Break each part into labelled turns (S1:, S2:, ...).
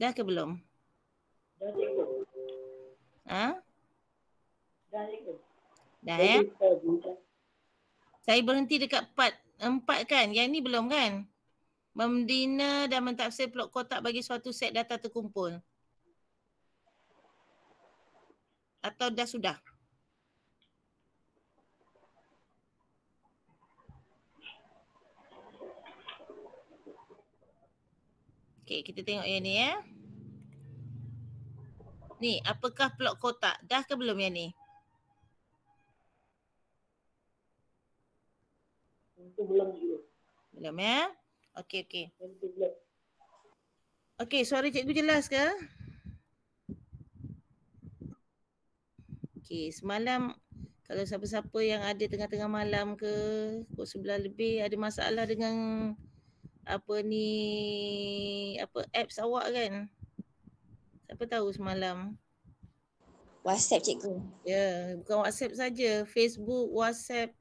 S1: Dah ke belum?
S2: Dah cikgu.
S1: Ha?
S2: Dah cikgu.
S1: Dah ya? Saya berhenti dekat part 4 kan? Yang ni belum kan? Membina dan mentafsir blok kotak bagi suatu set data terkumpul. Atau dah sudah? Okey, kita tengok yang ni ya. Ni, apakah blok kotak? Dah ke belum yang ni?
S2: Itu belum cikgu.
S1: Belum ya? Okey, okey.
S2: Itu belum.
S1: Okey, suara cikgu jelas ke? Okey, semalam kalau siapa-siapa yang ada tengah-tengah malam ke pukul 11 lebih ada masalah dengan apa ni, apa apps awak kan? Siapa tahu semalam?
S3: WhatsApp cikgu.
S1: Ya, bukan WhatsApp saja, Facebook, WhatsApp,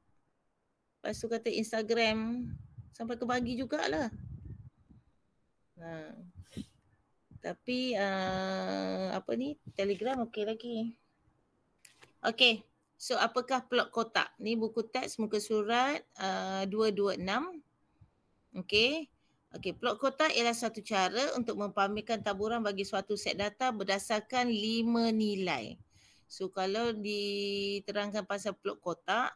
S1: lepas tu kata Instagram, sampai ke pagi jugalah. Tapi apa ni, Telegram okey lagi. Okey, so apakah blok kotak? Ni buku teks muka surat 226. Okey. Okey, blok kotak ialah satu cara untuk mempamerkan taburan bagi suatu set data berdasarkan 5 nilai. So kalau diterangkan pasal blok kotak,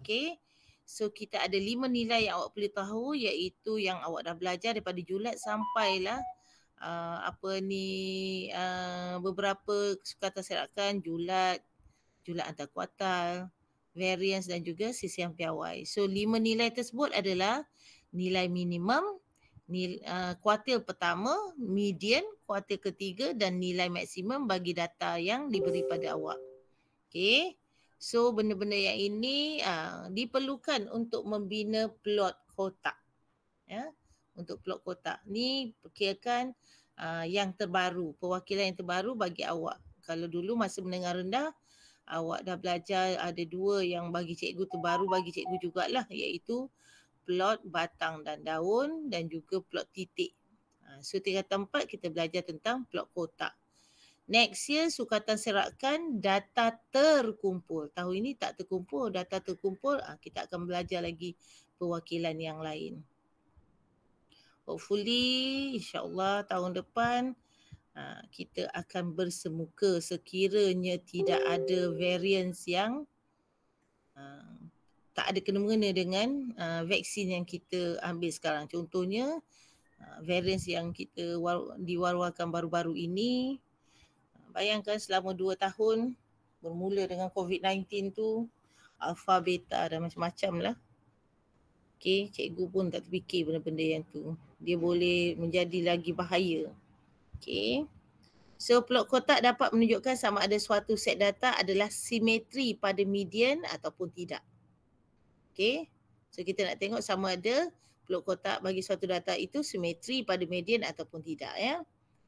S1: okey. So kita ada 5 nilai yang awak perlu tahu, iaitu yang awak dah belajar daripada julat sampailah beberapa sukatan serakan, julat antar kuartal, variance dan juga sisian piawai. So 5 nilai tersebut adalah nilai minimum, kuartil pertama, median, kuartil ketiga dan nilai maksimum bagi data yang diberi pada awak. Okay. So benda-benda yang ini diperlukan untuk membina plot kotak. Ya. Untuk plot kotak. Ni perkirakan yang terbaru, perwakilan yang terbaru bagi awak. Kalau dulu masa menengah rendah, awak dah belajar ada 2 yang bagi cikgu terbaru, bagi cikgu jugalah, iaitu plot batang dan daun dan juga plot titik. So tingkatan 4 kita belajar tentang plot kotak. Next year sukatan serakan data terkumpul. Tahun ini tak terkumpul, data terkumpul, kita akan belajar lagi perwakilan yang lain. Hopefully insyaAllah tahun depan kita akan bersemuka sekiranya tidak ada variance yang tak ada kena-mengena dengan vaksin yang kita ambil sekarang. Contohnya variance yang kita diwar-warkan baru-baru ini. Bayangkan selama 2 tahun bermula dengan COVID-19 tu, alpha, beta dan macam-macam lah. Okay, cikgu pun tak terfikir benda-benda yang tu. Dia boleh menjadi lagi bahaya. Okay. So plot kotak dapat menunjukkan sama ada suatu set data adalah simetri pada median ataupun tidak. Okay. So kita nak tengok sama ada plot kotak bagi suatu data itu simetri pada median ataupun tidak ya.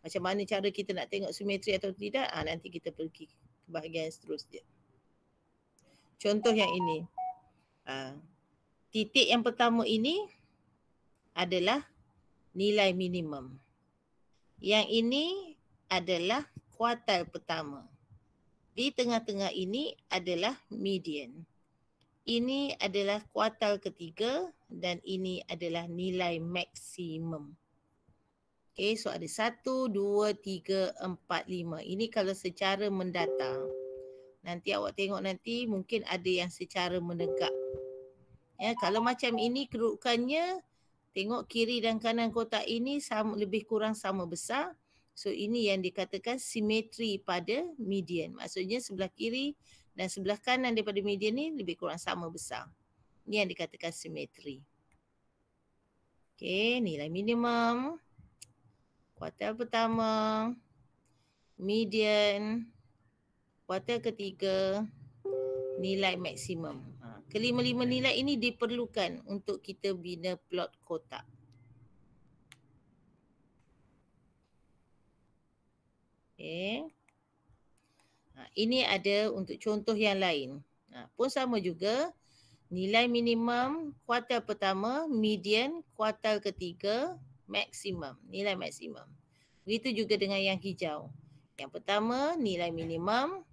S1: Macam mana cara kita nak tengok simetri atau tidak? Nanti kita pergi ke bahagian seterusnya. Contoh yang ini. Titik yang pertama ini adalah nilai minimum. Yang ini adalah kuartal pertama. Di tengah-tengah ini adalah median. Ini adalah kuartal ketiga dan ini adalah nilai maksimum. Okay, so ada 1, 2, 3, 4, 5. Ini kalau secara mendata. Nanti awak tengok nanti mungkin ada yang secara menegak. Ya, kalau macam ini kedudukannya, tengok kiri dan kanan kotak ini sama, lebih kurang sama besar. So ini yang dikatakan simetri pada median. Maksudnya sebelah kiri dan sebelah kanan daripada median ni lebih kurang sama besar. Ini yang dikatakan simetri. Okay, nilai minimum, kuartal pertama, median, kuartal ketiga, nilai maksimum. Kelima-lima nilai ini diperlukan untuk kita bina plot kotak. Okay. Ini ada untuk contoh yang lain. Pun sama juga, nilai minimum kuartal pertama, median, kuartal ketiga, maksimum, nilai maksimum. Begitu juga dengan yang hijau. Yang pertama nilai minimum,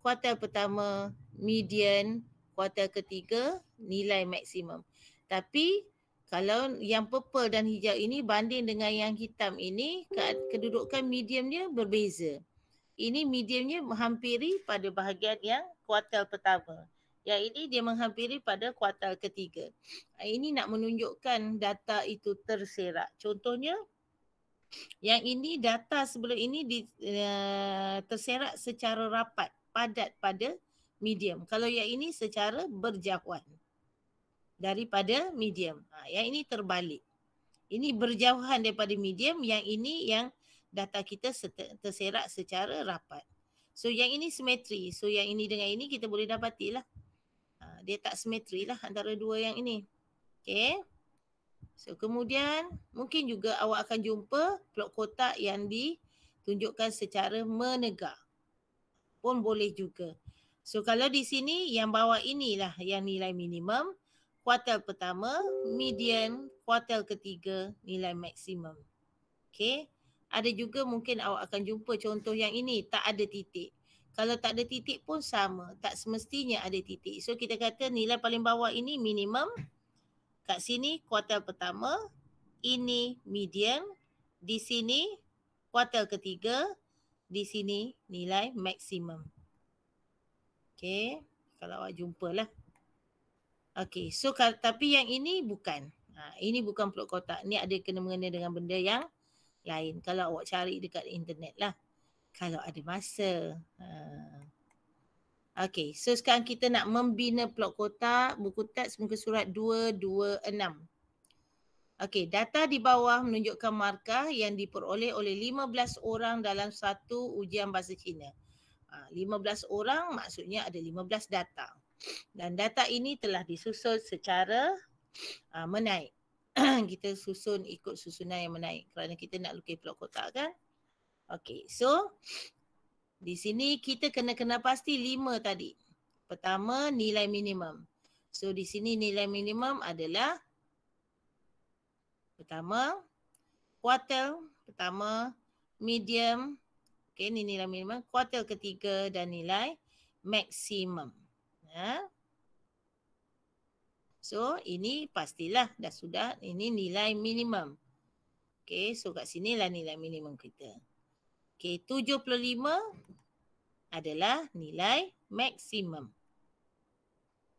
S1: kuartal pertama median, kuartal ketiga nilai maksimum. Tapi kalau yang purple dan hijau ini banding dengan yang hitam ini, kedudukan mediumnya berbeza. Ini mediumnya menghampiri pada bahagian yang kuartal pertama. Yang ini dia menghampiri pada kuartal ketiga. Ini nak menunjukkan data itu terserak. Contohnya, yang ini data sebelum ini terserak secara rapat, padat pada medium. Kalau yang ini secara berjauhan daripada medium. Yang ini terbalik. Ini berjauhan daripada medium, yang ini yang data kita terserak secara rapat. So yang ini simetri. So yang ini dengan ini kita boleh dapatilah. Dia tak simetri lah antara dua yang ini. Okay. So kemudian mungkin juga awak akan jumpa blok kotak yang ditunjukkan secara menegak. Pun boleh juga. So kalau di sini yang bawah inilah yang nilai minimum, kuartal pertama, median, kuartal ketiga, nilai maksimum. Okay. Ada juga mungkin awak akan jumpa contoh yang ini, tak ada titik. Kalau tak ada titik pun sama, tak semestinya ada titik. So kita kata nilai paling bawah ini minimum, kat sini kuartal pertama, ini median, di sini kuartal ketiga, di sini nilai maksimum. Okay, kalau awak jumpalah. Okay, so tapi yang ini bukan. Ini bukan blok kotak. Ni ada kena-mengena dengan benda yang lain. Kalau awak cari dekat internet lah. Kalau ada masa. Okay, so sekarang kita nak membina blok kotak. Buku teks muka surat 226. Okay, data di bawah menunjukkan markah yang diperoleh oleh 15 orang dalam satu ujian bahasa Cina. 15 orang maksudnya ada 15 data. Dan data ini telah disusun secara menaik. Kita susun ikut susunan yang menaik kerana kita nak lukis blok kotak kan. Okay, so di sini kita kena pasti 5 tadi. Pertama nilai minimum. So di sini nilai minimum adalah pertama kuartal pertama, medium, okay, ni nilai minimum, kuartal ketiga dan nilai maksimum. So ini pastilah dah sudah, ini nilai minimum. Okay, so kat sini lah nilai minimum kita. Okay, 75 adalah nilai maksimum.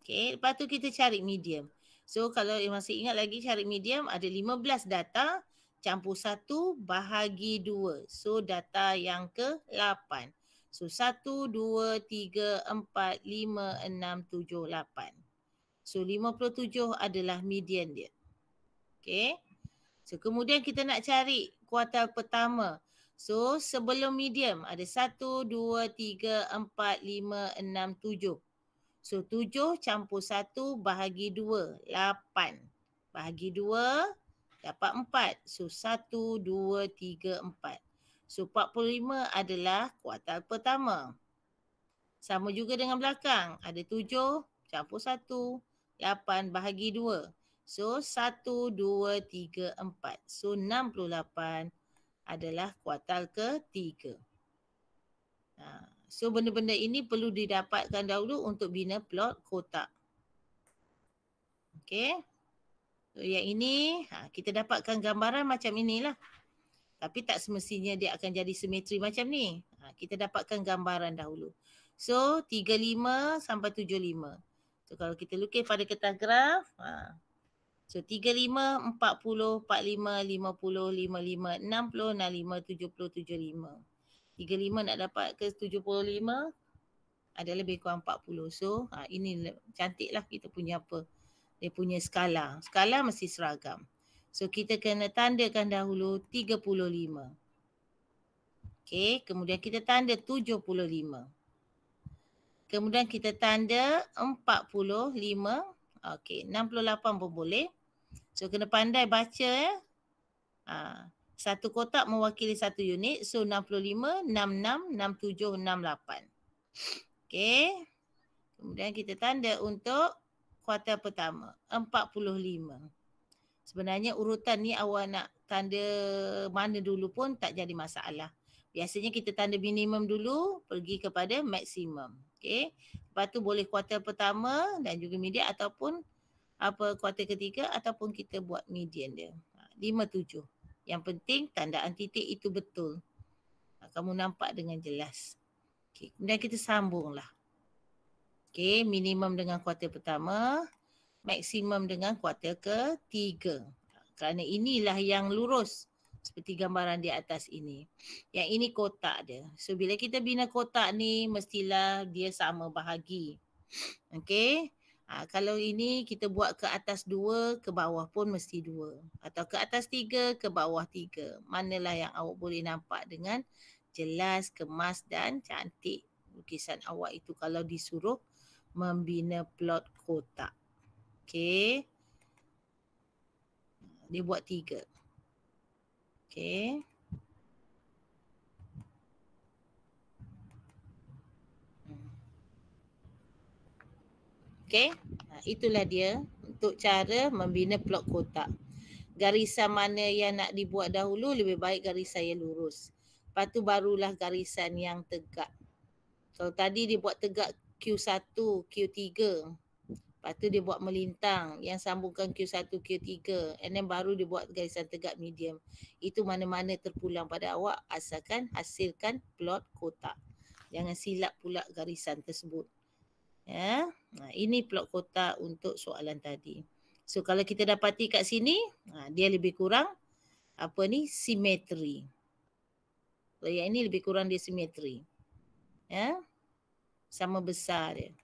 S1: Okay, lepas tu kita cari medium. So kalau masih ingat lagi cari medium, ada 15 data campur 1 bahagi 2. So data yang ke-8. So 1, 2, 3, 4, 5, 6, 7, 8. So 57 adalah median dia. Okay. So kemudian kita nak cari kuartal pertama. So sebelum medium ada 1, 2, 3, 4, 5, 6, 7. So 7 campur 1 bahagi 2, 8. Bahagi 2 dapat 4. So 1, 2, 3, 4. So 45 adalah kuartal pertama. Sama juga dengan belakang. Ada 7 campur 1, 8 bahagi 2. So 1, 2, 3, 4. So 68 adalah kuartal ketiga. So benda-benda ini perlu didapatkan dahulu untuk bina plot kotak. Okay. So yang ini kita dapatkan gambaran macam inilah. Tapi tak semestinya dia akan jadi simetri macam ni. Kita dapatkan gambaran dahulu. So 35 sampai 75. So kalau kita lukis pada kertas graf. So 35, 40, 45, 50, 55, 60, 65, 70, 75. 35 nak dapat ke 75 ada lebih kurang 40. So ini cantik lah kita punya apa. Dia punya skala. Skala mesti seragam. So kita kena tandakan dahulu 35. Okay, kemudian kita tanda 75. Kemudian kita tanda 45. Okay, 68 pun boleh. So kena pandai baca ya. Satu kotak mewakili satu unit. So 65, 66, 67, 68. Okay. Kemudian kita tanda untuk kuartal pertama. 45. Sebenarnya urutan ni awak nak tanda mana dulu pun tak jadi masalah. Biasanya kita tanda minimum dulu, pergi kepada maksimum. Okay. Lepas tu boleh kuartal pertama dan juga median ataupun kuartal ketiga ataupun kita buat median dia. 5-7. Yang penting tandaan titik itu betul. Kamu nampak dengan jelas. Okay. Kemudian kita sambunglah. Okay. Minimum dengan kuartal pertama. Maksimum dengan kuartal ketiga. Kerana inilah yang lurus seperti gambaran di atas ini. Yang ini kotak dia. So bila kita bina kotak ni mestilah dia sama bahagi. Okey. Kalau ini kita buat ke atas 2, ke bawah pun mesti 2. Atau ke atas 3, ke bawah 3. Manalah yang awak boleh nampak dengan jelas, kemas dan cantik lukisan awak itu kalau disuruh membina plot kotak. Okey. Dia buat 3. Okey. Okey. Itulah dia untuk cara membina plot kotak. Garisan mana yang nak dibuat dahulu lebih baik garisan yang lurus. Lepas tu barulah garisan yang tegak. Kalau tadi dia buat tegak Q1, Q3. Lepas tu dia buat melintang yang sambungkan Q1, Q3 and then baru dia buat garisan tegak medium. Itu mana-mana terpulang pada awak asalkan hasilkan plot kotak. Jangan silap pula garisan tersebut. Ya. Ini plot kotak untuk soalan tadi. So kalau kita dapati kat sini, dia lebih kurang simetri. So yang ini lebih kurang dia simetri. Ya. Sama besar dia.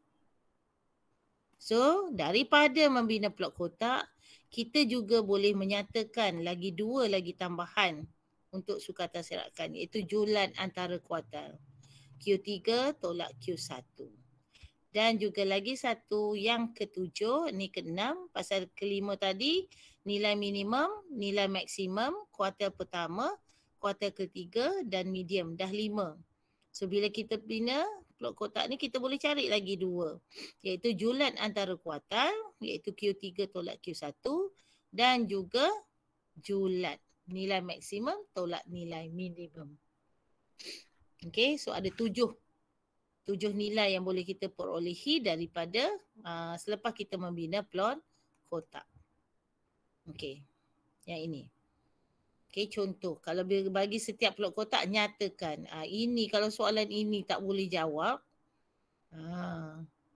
S1: So, daripada membina plot kotak, kita juga boleh menyatakan lagi 2 lagi tambahan untuk sukatan serakan iaitu julat antara kuartal. Q3 tolak Q1. Dan juga lagi satu yang ke-7, ni ke-6, pasal ke-5 tadi, nilai minimum, nilai maksimum, kuartal pertama, kuartal ketiga dan medium. Dah 5. So, bila kita bina plot kotak ni kita boleh cari lagi 2 iaitu julat antara kuartal iaitu Q3 tolak Q1 dan juga julat nilai maksimum tolak nilai minimum. Okey, so ada 7 nilai yang boleh kita perolehi daripada selepas kita membina plot kotak. Okey, yang ini. Okey, contoh. Kalau bagi setiap plot kotak, nyatakan. Ini kalau soalan ini tak boleh jawab,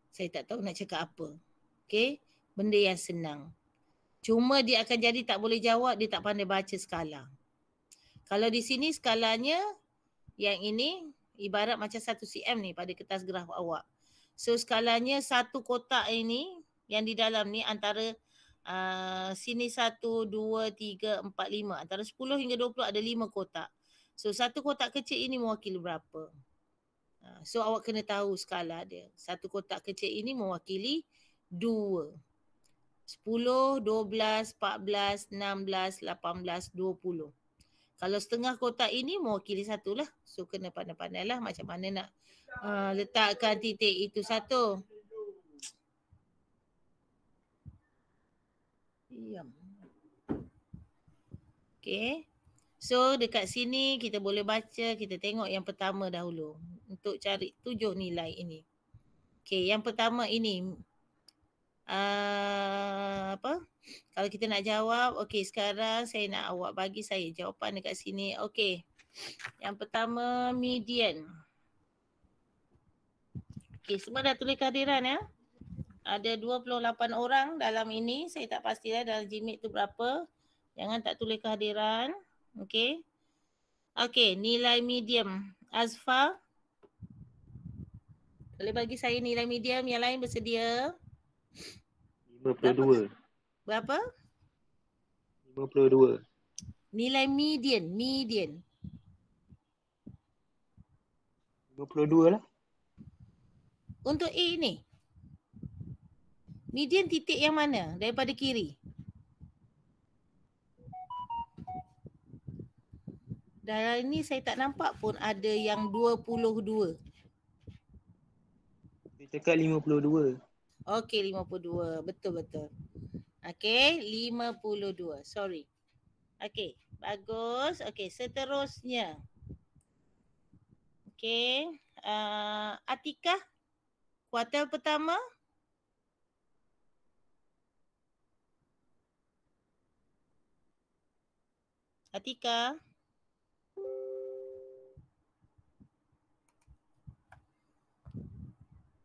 S1: saya tak tahu nak cakap apa. Okey, benda yang senang. Cuma dia akan jadi tak boleh jawab, dia tak pandai baca skala. Kalau di sini skalanya, yang ini ibarat macam 1 cm ni pada kertas graf awak. So skalanya satu kotak ini, yang di dalam ni antara sini 1, 2, 3, 4, 5. Antara 10 hingga 20 ada 5 kotak. So satu kotak kecil ini mewakili berapa? So awak kena tahu skala dia. Satu kotak kecil ini mewakili 2. 10, 12, 14, 16, 18, 20. Kalau setengah kotak ini mewakili 1 lah. So kena pandai-pandai lah macam mana nak letakkan titik itu 1. Okay. So dekat sini kita boleh baca, kita tengok yang pertama dahulu. Untuk cari 7 nilai ini. Okay, yang pertama ini. Kalau kita nak jawab, okay sekarang saya nak awak bagi saya jawapan dekat sini. Okay. Yang pertama median. Okay, semua dah tulis kehadiran ya. Ada 28 orang dalam ini. Saya tak pastilah dalam Gmeet tu berapa. Jangan tak tulis kehadiran. Okay. Okay, nilai medium. Azfa. Boleh bagi saya nilai medium. Yang lain bersedia?
S4: 52.
S1: Berapa?
S4: 52.
S1: Nilai median.
S4: 52 lah.
S1: Untuk A ni. Median titik yang mana? Daripada kiri. Dalam ini saya tak nampak pun ada yang 22.
S4: Saya cakap 52.
S1: Okey, 52. Betul-betul. Okey, 52. Sorry. Okey, bagus. Okey, seterusnya. Okey, Atikah, kuartal pertama. Atika.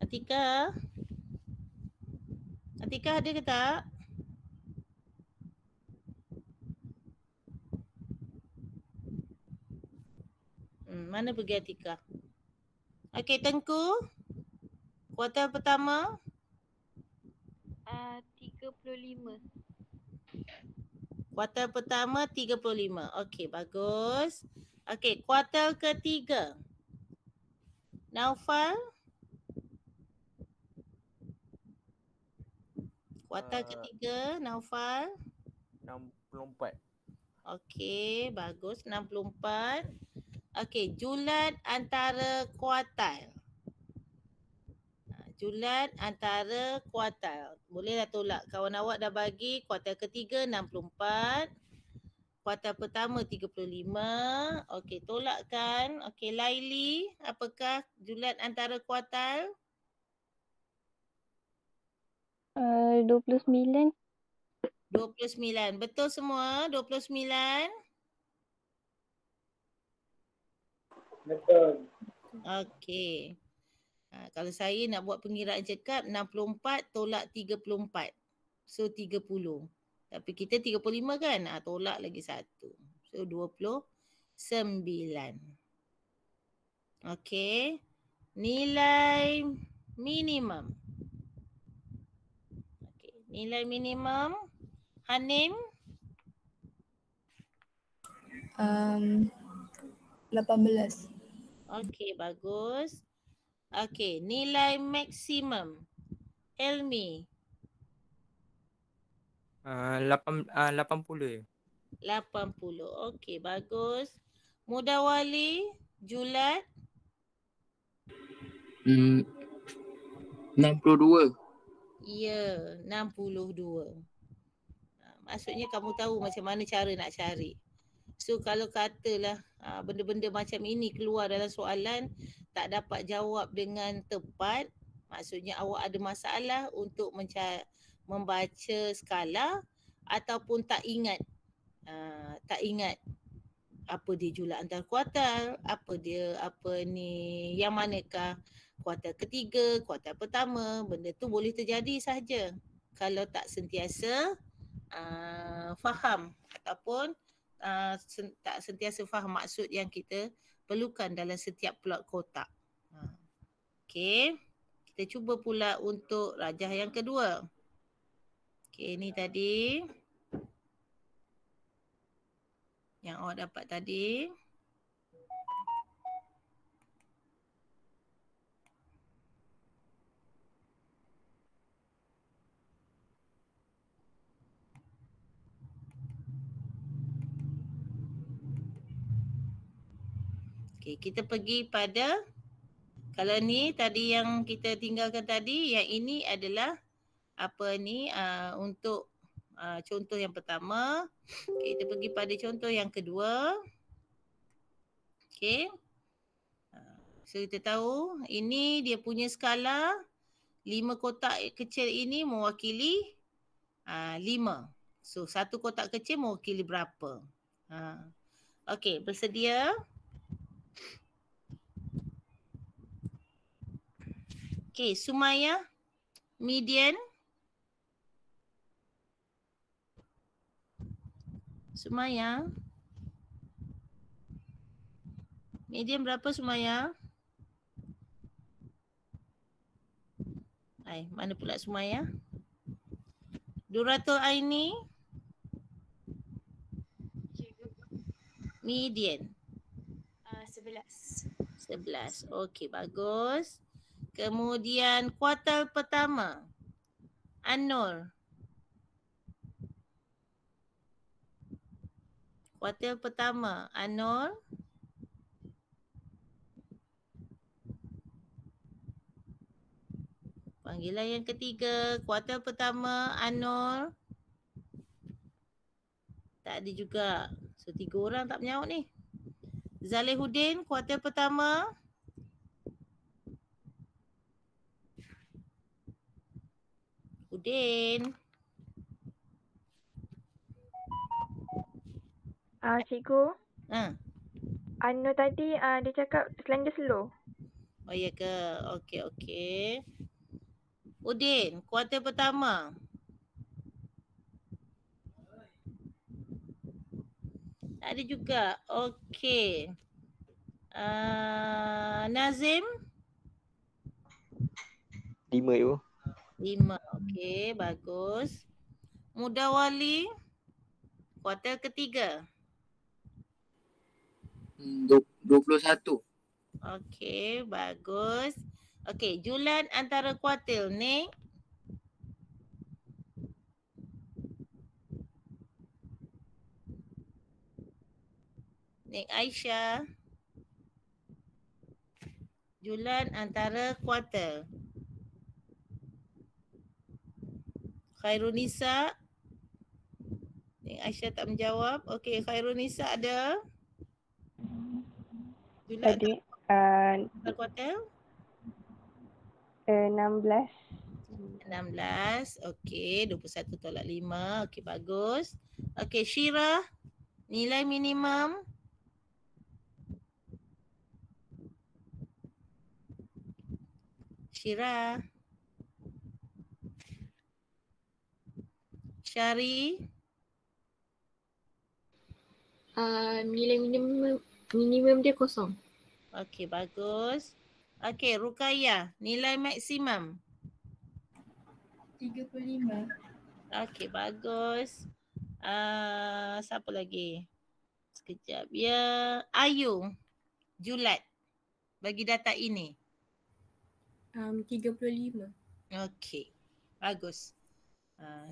S1: Atika. Atika ada ke tak? Mana pergi Atika? Okey, Tengku. Kuartal pertama.
S4: 35.
S1: Kuartal pertama 35. Okey, bagus. Okey, kuartal ketiga. Naufal. Kuartal ketiga, Naufal.
S5: 64.
S1: Okey, bagus. 64. Okey, julat antara kuartal. Julat antara kuartal. Bolehlah tolak. Kawan awak dah bagi kuartal ketiga 64. Kuartal pertama 35. Okey, tolakkan. Okey, Laili, apakah julat antara kuartal?
S4: 29.
S1: 29. Betul semua? 29?
S2: Betul.
S1: Okey. Kalau saya nak buat pengiraan cekap 64 tolak 34. So 30. Tapi kita 35 kan? Tolak lagi 1. So 29. Okey. Nilai minimum. Okey, nilai minimum. Hanim.
S6: 18.
S1: Okey, bagus. Okey, nilai maksimum. Helmi.
S5: 80 je.
S1: 80. Okey, bagus. Mudawali, julat.
S7: 62.
S1: Ya, 62. Maksudnya kamu tahu macam mana cara nak cari. So kalau katalah benda-benda macam ini keluar dalam soalan tak dapat jawab dengan tepat, maksudnya awak ada masalah untuk membaca skala ataupun tak ingat apa dia julat antar kuartal, yang manakah kuartal ketiga, kuartal pertama. Benda tu boleh terjadi sahaja kalau tak sentiasa faham ataupun tak sentiasa faham maksud yang kita perlukan dalam setiap plot kotak. Okey, kita cuba pula untuk rajah yang kedua. Okey, ni tadi yang awak dapat tadi. Okey, kita pergi pada, kalau ni tadi yang kita tinggalkan tadi, yang ini adalah untuk contoh yang pertama. Okay, kita pergi pada contoh yang kedua. Okay. So kita tahu ini dia punya skala. 5 kotak kecil ini mewakili 5. So satu kotak kecil mewakili berapa? Okay, bersedia? Okay, Sumaya, median. Sumaya. Median berapa Sumaya? Mana pula Sumaya? Duratul Aini. Median.
S4: 11.
S1: 11. Okey, bagus. Kemudian kuartal pertama. An-Nur. Kuartal pertama. An-Nur. Panggilan yang ketiga. Kuartal pertama. An-Nur. Tak ada juga. So 3 orang tak menjawab ni. Zalihuddin, kuartil pertama. Udin.
S7: Cikgu,
S1: Ha.
S7: Anu tadi dia cakap slender slow.
S1: Oh ya ke? Okey. Udin, kuartil pertama. Tak ada juga. Okey. Nazim?
S8: 5 tu.
S1: 5. Okey, bagus. Mudawali, kuartil ketiga.
S9: 21.
S1: Okey, bagus. Okey, Julan antara kuartil ni. Nik Aisyah. Julan antara kuartil. Khairunisa. Nik Aisyah tak menjawab. Okey, Khairunisa ada. Julan
S7: Tadi
S1: antara kuartil.
S7: 16.
S1: 16. Okey, 21 tolak 5. Okey, bagus. Okey, Syirah. Nilai minimum. Syirah. Syari.
S4: Nilai minimum dia 0.
S1: Okey, bagus. Okey, Rukayah. Nilai maksimum.
S6: 35.
S1: Okey, bagus. Siapa lagi? Sekejap ya. Ayu. Julat. Bagi data ini.
S6: 35.
S1: Okey. Bagus.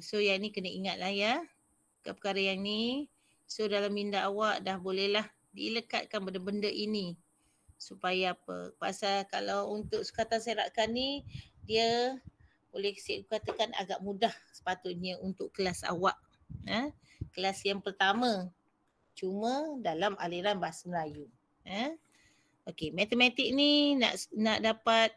S1: So yang ni kena ingatlah ya. Perkara yang ni. So dalam minda awak dah bolehlah dilekatkan benda-benda ini. Supaya apa? Pasal kalau untuk sukatan serakan ni, dia boleh cikgu katakan agak mudah sepatutnya untuk kelas awak. Kelas yang pertama. Cuma dalam aliran bahasa Melayu. Okey, matematik ni nak dapat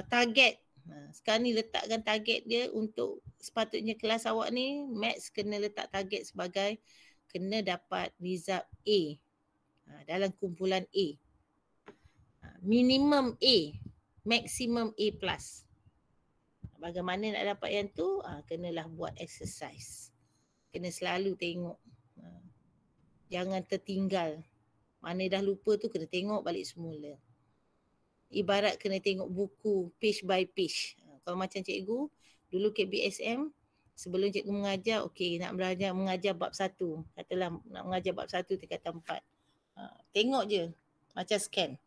S1: target. Sekarang ni letakkan target dia untuk sepatutnya kelas awak ni, maths kena letak target sebagai kena dapat result A. Dalam kumpulan A. Minimum A, maksimum A+. Bagaimana nak dapat yang tu? Kenalah buat exercise. Kena selalu tengok. Jangan tertinggal. Mana dah lupa tu kena tengok balik semula. Ibarat kena tengok buku page by page. Kalau macam cikgu, dulu KBSM, sebelum cikgu mengajar, okey nak mengajar bab 1. Katalah nak mengajar bab 1 tingkatan 4. Tengok je, macam scan.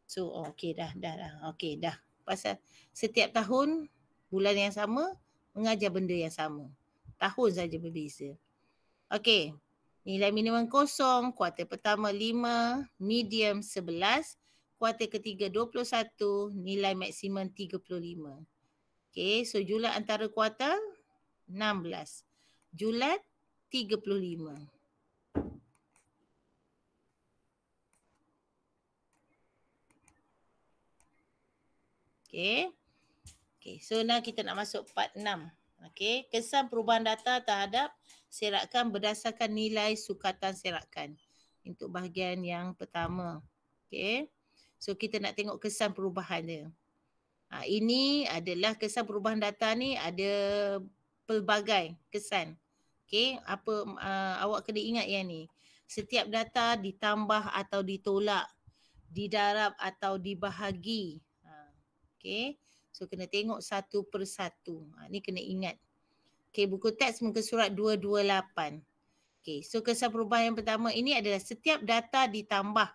S1: So, okey dah. Okey dah. Pasal setiap tahun, bulan yang sama, mengajar benda yang sama. Tahun saja berbeza. Okey, nilai minimum 0, kuartil pertama 5, medium 11, kuartil ketiga 21, nilai maksimum 35. Okey, so julat antara kuartil 16. Julat 35. Okey, so now kita nak masuk part 6. Okey, kesan perubahan data terhadap serakan berdasarkan nilai sukatan serakan. Untuk bahagian yang pertama. Okey. So kita nak tengok kesan perubahan dia. Ini adalah kesan perubahan data ni ada pelbagai kesan. Okey, apa awak kena ingat yang ni. Setiap data ditambah atau ditolak, didarab atau dibahagi. Okey. So kena tengok satu persatu. Ni kena ingat. Okey, buku teks muka surat 228. Okey, so kesan perubahan yang pertama ini adalah setiap data ditambah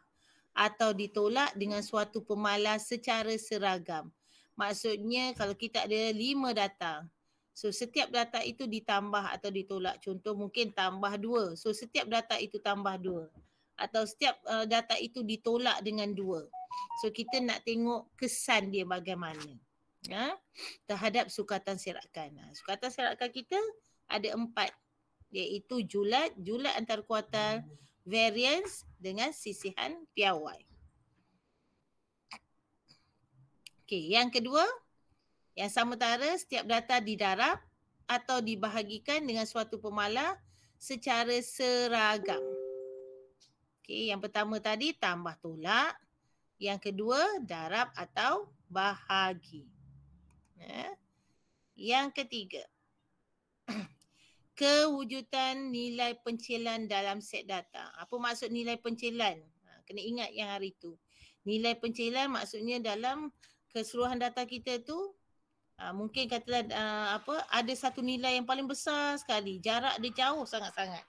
S1: atau ditolak dengan suatu pemalas secara seragam. Maksudnya kalau kita ada 5 data. So setiap data itu ditambah atau ditolak. Contoh mungkin tambah 2. So setiap data itu tambah 2. Atau setiap data itu ditolak dengan 2. So kita nak tengok kesan dia bagaimana. Terhadap sukatan serakan. Sukatan serakan kita ada 4. iaitu julat, julat antar kuartal, variance dengan sisihan piawai. Okey, yang kedua, yang sementara setiap data didarab atau dibahagikan dengan suatu pemalas secara seragam. Okey, yang pertama tadi tambah tolak, yang kedua darab atau bahagi. Yang ketiga, kewujudan nilai pencilan dalam set data. Apa maksud nilai pencilan? Kena ingat yang hari tu. Nilai pencilan maksudnya dalam keseluruhan data kita tu mungkin katalah ada satu nilai yang paling besar sekali, jarak dia jauh sangat-sangat.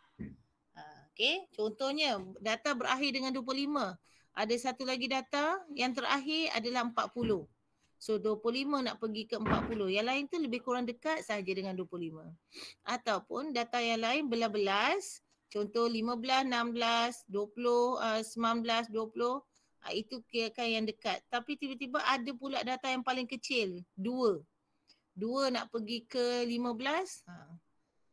S1: Okey, contohnya data berakhir dengan 25. Ada satu lagi data yang terakhir adalah 40. So 25 nak pergi ke 40. Yang lain tu lebih kurang dekat saja dengan 25. Ataupun data yang lain belas-belas, contoh 15, 16, 20, 19, 20. Itu kirakan yang dekat. Tapi tiba-tiba ada pula data yang paling kecil, 2. 2 nak pergi ke 15,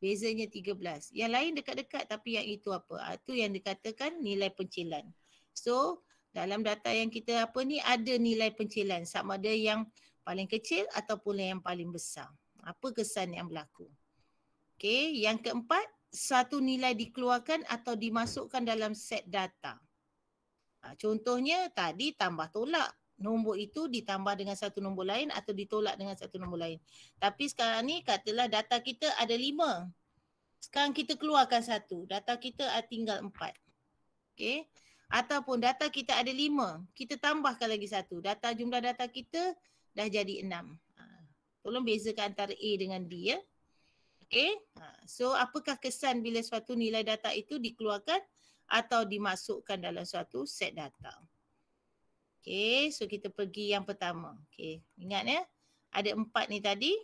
S1: bezanya 13. Yang lain dekat-dekat tapi yang itu apa? Itu yang dikatakan nilai pencilan. So dalam data yang kita ada nilai pencilan, sama ada yang paling kecil ataupun yang paling besar. Apa kesan yang berlaku? Okey, yang keempat, satu nilai dikeluarkan atau dimasukkan dalam set data. Contohnya tadi tambah tolak. Nombor itu ditambah dengan satu nombor lain atau ditolak dengan satu nombor lain. Tapi sekarang ni katalah data kita ada 5. Sekarang kita keluarkan 1. Data kita tinggal 4. Okey. Ataupun data kita ada 5. Kita tambahkan lagi 1. Jumlah data kita dah jadi 6. Tolong bezakan antara A dengan B ya. Okey. So apakah kesan bila suatu nilai data itu dikeluarkan atau dimasukkan dalam suatu set data? Okey, so kita pergi yang pertama. Okey, ingat ya. Ada 4 ni tadi.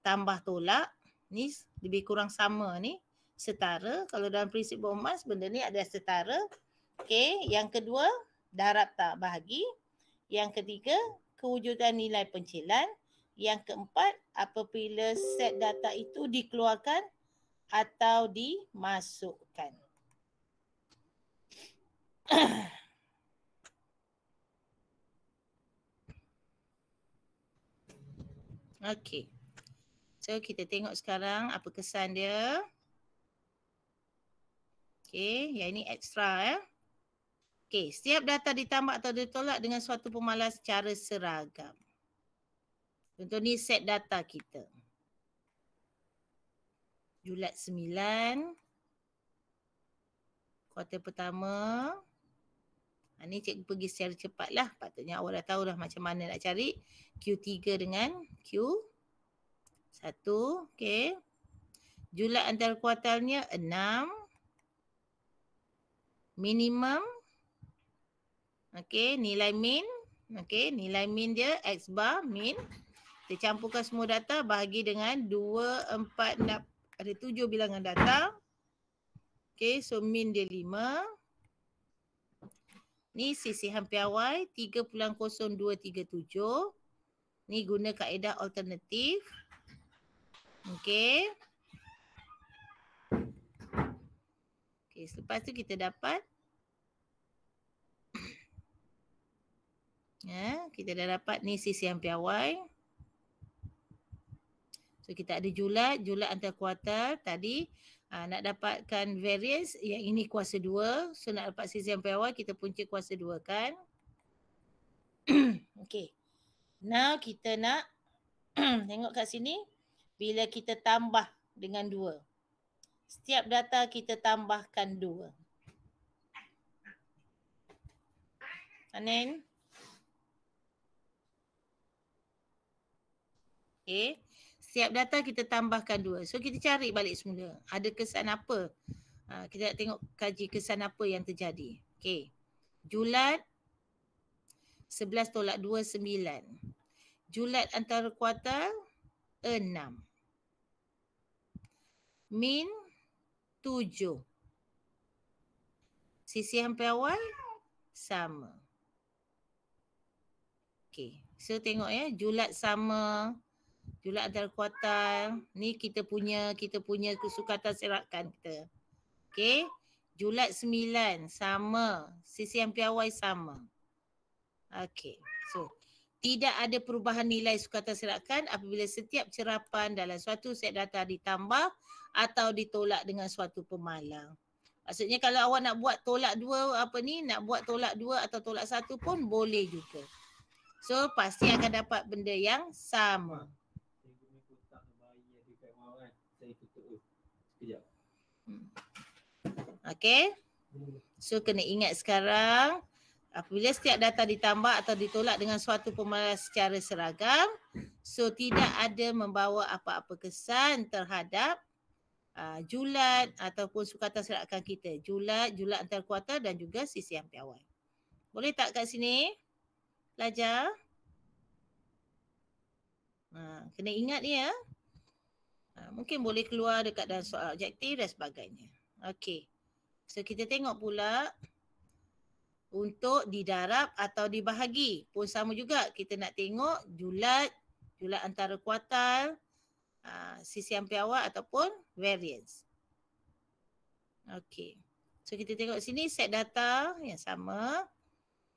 S1: Tambah tolak. Ni lebih kurang sama ni. Setara. Kalau dalam prinsip Bowman benda ni ada setara. Okey, yang kedua darab tak bahagi. Yang ketiga kewujudan nilai pencilan. Yang keempat apabila set data itu dikeluarkan atau dimasukkan. Okey. So kita tengok sekarang apa kesan dia. Okey, yang ini ekstra ya. Okey, setiap data ditambah atau ditolak dengan suatu pemalas secara seragam. Contoh ni set data kita. Julat 9. Kuartal pertama. Ni cikgu pergi secara cepat lah. Patutnya awak dah tahu dah macam mana nak cari. Q3 dengan Q1. Okey. Julat antara kuartalnya 6. Minimum. Okey, nilai min. Okey, nilai min dia X bar min. Kita campurkan semua data bahagi dengan 2, 4, 6. Ada 7 bilangan data. Okey, so min dia 5. Ni sisihan piawai 3.0237. Ni guna kaedah alternatif. Okey. Okey, selepas tu kita dapat kita dah dapat ni sisihan piawai. So kita ada julat antar kuartal tadi. Nak dapatkan variance, yang ini kuasa 2. So nak dapat sisihan piawai kita punca kuasa 2 kan. Okay. Now kita nak tengok kat sini. Bila kita tambah dengan 2. Setiap data kita tambahkan 2. Anin? Okay. Setiap data kita tambahkan 2. So kita cari balik semula. Ada kesan apa? Kita nak tengok kaji kesan apa yang terjadi. Okay. Julat 11 tolak 2, 9. Julat antara kuartal 6. Min 7. Sisihan piawai sama. Okay. So tengok ya. Julat sama. Julat antara kuartal. Ni kita punya sukatan serakan kita. Okey. Julat 9 sama. CCM piawai sama. Okey. So, tidak ada perubahan nilai sukatan serakan apabila setiap cerapan dalam suatu set data ditambah atau ditolak dengan suatu pemalang. Maksudnya kalau awak nak buat tolak dua nak buat tolak 2 atau tolak 1 pun boleh juga. So, pasti akan dapat benda yang sama. Okey. So kena ingat sekarang apabila setiap data ditambah atau ditolak dengan suatu pemalang secara seragam, so tidak ada membawa apa-apa kesan terhadap julat ataupun sukatan serakan kita. Julat antar kuartal dan juga CCM piawai. Boleh tak kat sini? Pelajar? Kena ingat ni ya. Mungkin boleh keluar dekat dalam soal objektif dan sebagainya. Okey. So kita tengok pula untuk didarab atau dibahagi pun sama juga. Kita nak tengok julat antara kuartal, CCM piawai ataupun variance. Okey. So kita tengok sini set data yang sama.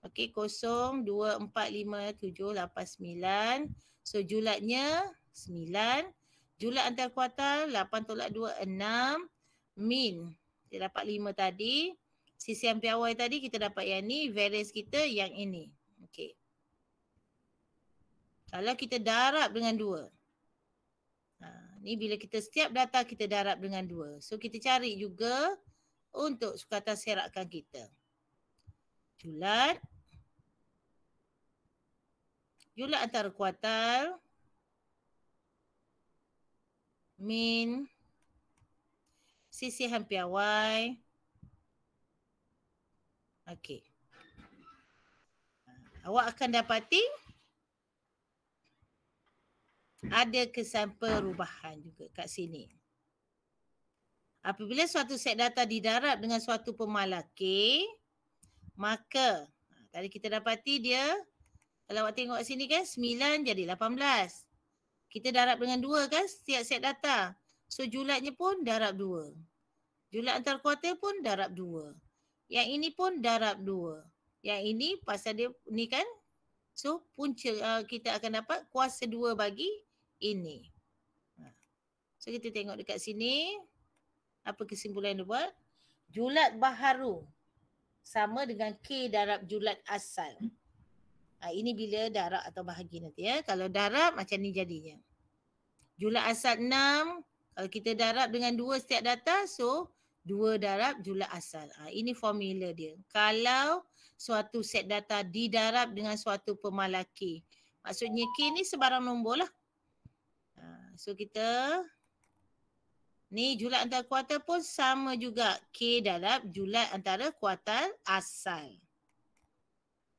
S1: Okey, 0, 2, 4, 5, 7, 8, 9. So julatnya 9. Julat antara kuartal 8 tolak 2, 6. Min kita dapat 5 tadi. CCM piawai tadi kita dapat yang ni. Variance kita yang ini. Okey. Kalau kita darab dengan 2. Ni bila kita setiap data kita darab dengan 2. So kita cari juga untuk sukatan serakan kita. Julat antara kuartal. Min CCM piawai. Okey. Awak akan dapati ada kesan perubahan juga kat sini. Apabila suatu set data didarab dengan suatu pemalang K, maka tadi kita dapati dia, kalau awak tengok sini kan 9 jadi 18. Kita darab dengan 2 kan setiap set data. So julatnya pun darab 2. Julat antar kuartal pun darab 2. Yang ini pun darab 2. Yang ini pasal dia ni kan. So punca kita akan dapat kuasa 2 bagi ini. So kita tengok dekat sini. Apa kesimpulan dia buat? Julat baharu sama dengan K darab julat asal. Ini bila darab atau bahagi nanti ya. Kalau darab macam ni jadinya. Julat asal 6. Kalau kita darab dengan 2 setiap data, so 2 darab julat asal. Ini formula dia. Kalau suatu set data didarab dengan suatu pemalang K. Maksudnya K ni sebarang nombor lah. So kita, ni julat antara kuartal pun sama juga. K darab julat antara kuartal asal.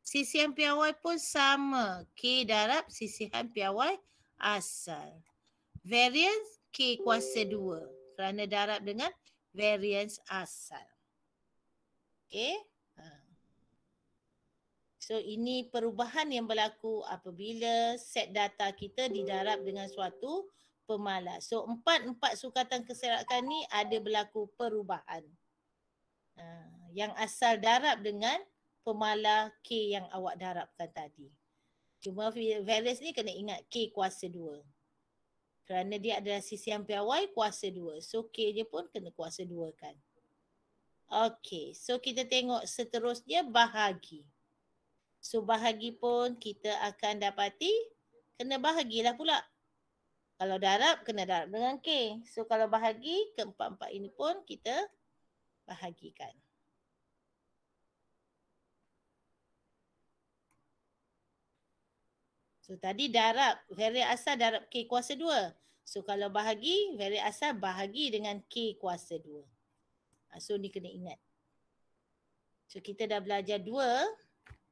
S1: CCM piawai pun sama. K darab CCM piawai asal. Variance K kuasa 2 kerana darab dengan variance asal. Okay. So ini perubahan yang berlaku apabila set data kita didarab dengan suatu pemalang. So 4 sukatan keserakan ni ada berlaku perubahan. Yang asal darab dengan pemalang K yang awak darabkan tadi. Cuma variance ni kena ingat K kuasa 2. Kerana dia adalah CCM piawai kuasa 2. So K je pun kena kuasa 2 kan. Okey. So kita tengok seterusnya bahagi. So bahagi pun kita akan dapati kena bahagilah pula. Kalau darab kena darab dengan K. So kalau bahagi keempat-empat ini pun kita bahagikan. So tadi darab, variance asal darab K kuasa 2. So kalau bahagi, variance asal bahagi dengan K kuasa 2. So ni kena ingat. So kita dah belajar 2.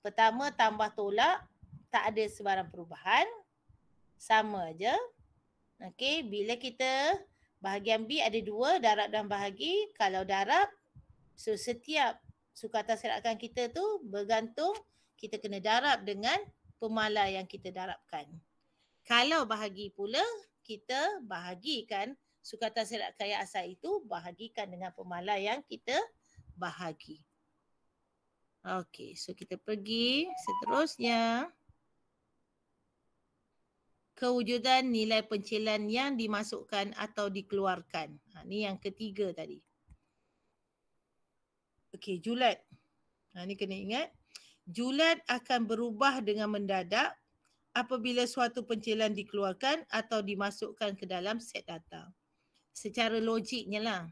S1: Pertama tambah tolak, tak ada sebarang perubahan. Sama aja. Okey, bila kita bahagian B ada 2, darab dan bahagi. Kalau darab, so setiap sukatan serakan kita tu bergantung kita kena darab dengan pemalang yang kita darabkan. Kalau bahagi pula, kita bahagikan sukatan serat kaya asal itu bahagikan dengan pemalas yang kita bahagi. Okey, so kita pergi seterusnya. Kewujudan nilai pencilan yang dimasukkan atau dikeluarkan. Ni yang ketiga tadi. Okey, julat. Ni kena ingat. Julat akan berubah dengan mendadak apabila suatu pencilan dikeluarkan atau dimasukkan ke dalam set data. Secara logiknya lah.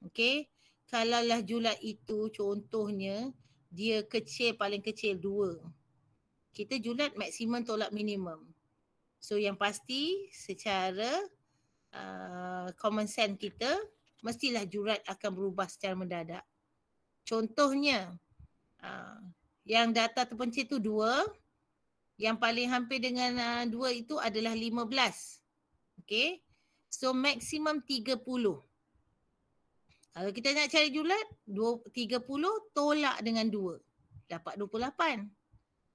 S1: Okey. Kalaulah julat itu contohnya dia kecil, paling kecil 2. Kita julat maksimum tolak minimum. So yang pasti secara common sense kita mestilah julat akan berubah secara mendadak. Contohnya yang data terpencil tu 2. Yang paling hampir dengan 2 itu adalah 15. Okay. So maksimum 30. Kalau kita nak cari julat, 30 tolak dengan 2. Dapat 28.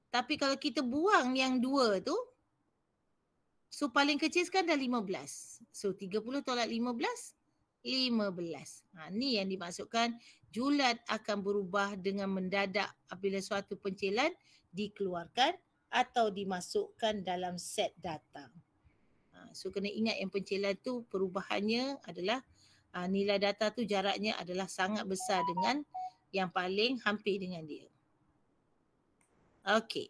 S1: Tapi kalau kita buang yang 2 tu, so paling kecil sekarang dah 15. So 30 tolak 15, 15. Ni yang dimaksudkan julat akan berubah dengan mendadak apabila suatu pencilan dikeluarkan atau dimasukkan dalam set data. So kena ingat yang pencilan tu perubahannya adalah nilai data tu jaraknya adalah sangat besar dengan yang paling hampir dengan dia. Okey.